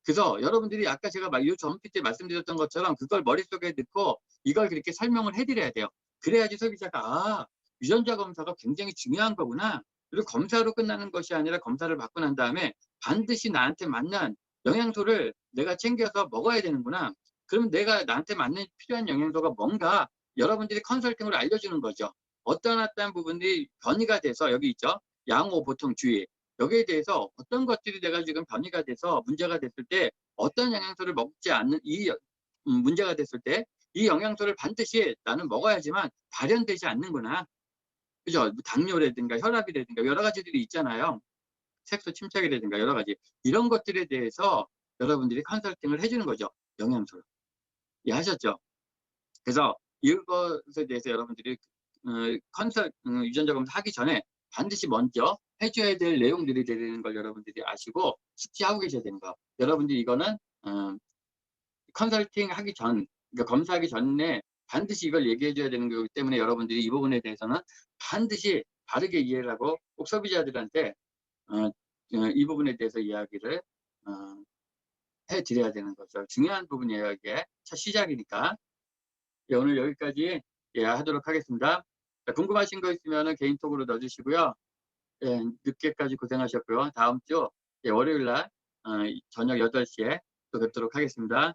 그래서 여러분들이 아까 제가 이 전피 때 말씀드렸던 것처럼 그걸 머릿속에 넣고 이걸 그렇게 설명을 해드려야 돼요. 그래야지 소비자가 유전자 검사가 굉장히 중요한 거구나. 그리고 검사로 끝나는 것이 아니라 검사를 받고 난 다음에 반드시 나한테 맞는 영양소를 내가 챙겨서 먹어야 되는구나. 그럼 내가 나한테 맞는 필요한 영양소가 뭔가 여러분들이 컨설팅으로 알려주는 거죠. 어떠한 부분들이 변이가 돼서 여기 있죠. 양호, 보통, 주의. 여기에 대해서 어떤 것들이 내가 지금 변이가 돼서 문제가 됐을 때 어떤 영양소를 먹지 않는 문제가 됐을 때 이 영양소를 반드시 나는 먹어야지만 발현되지 않는구나. 그죠? 당뇨라든가 혈압이라든가 여러 가지들이 있잖아요. 색소 침착이라든가 여러 가지. 이런 것들에 대해서 여러분들이 컨설팅을 해주는 거죠. 영양소로. 이해하셨죠? 그래서 이것에 대해서 여러분들이 유전자 검사 하기 전에 반드시 먼저 해줘야 될 내용들이 되는 걸 여러분들이 아시고 숙지하고 계셔야 되는 거. 여러분들이 이거는 컨설팅 하기 전, 그러니까 검사하기 전에 반드시 이걸 얘기해 줘야 되는 거기 때문에 여러분들이 이 부분에 대해서는 반드시 바르게 이해를 하고 꼭 소비자들한테 이 부분에 대해서 이야기를 해드려야 되는 거죠. 중요한 부분이에요. 이게 첫 시작이니까. 예, 오늘 여기까지 하도록 하겠습니다. 자, 궁금하신 거 있으면 개인톡으로 넣어주시고요. 예, 늦게까지 고생하셨고요. 다음 주 월요일 날 저녁 8시에 또 뵙도록 하겠습니다.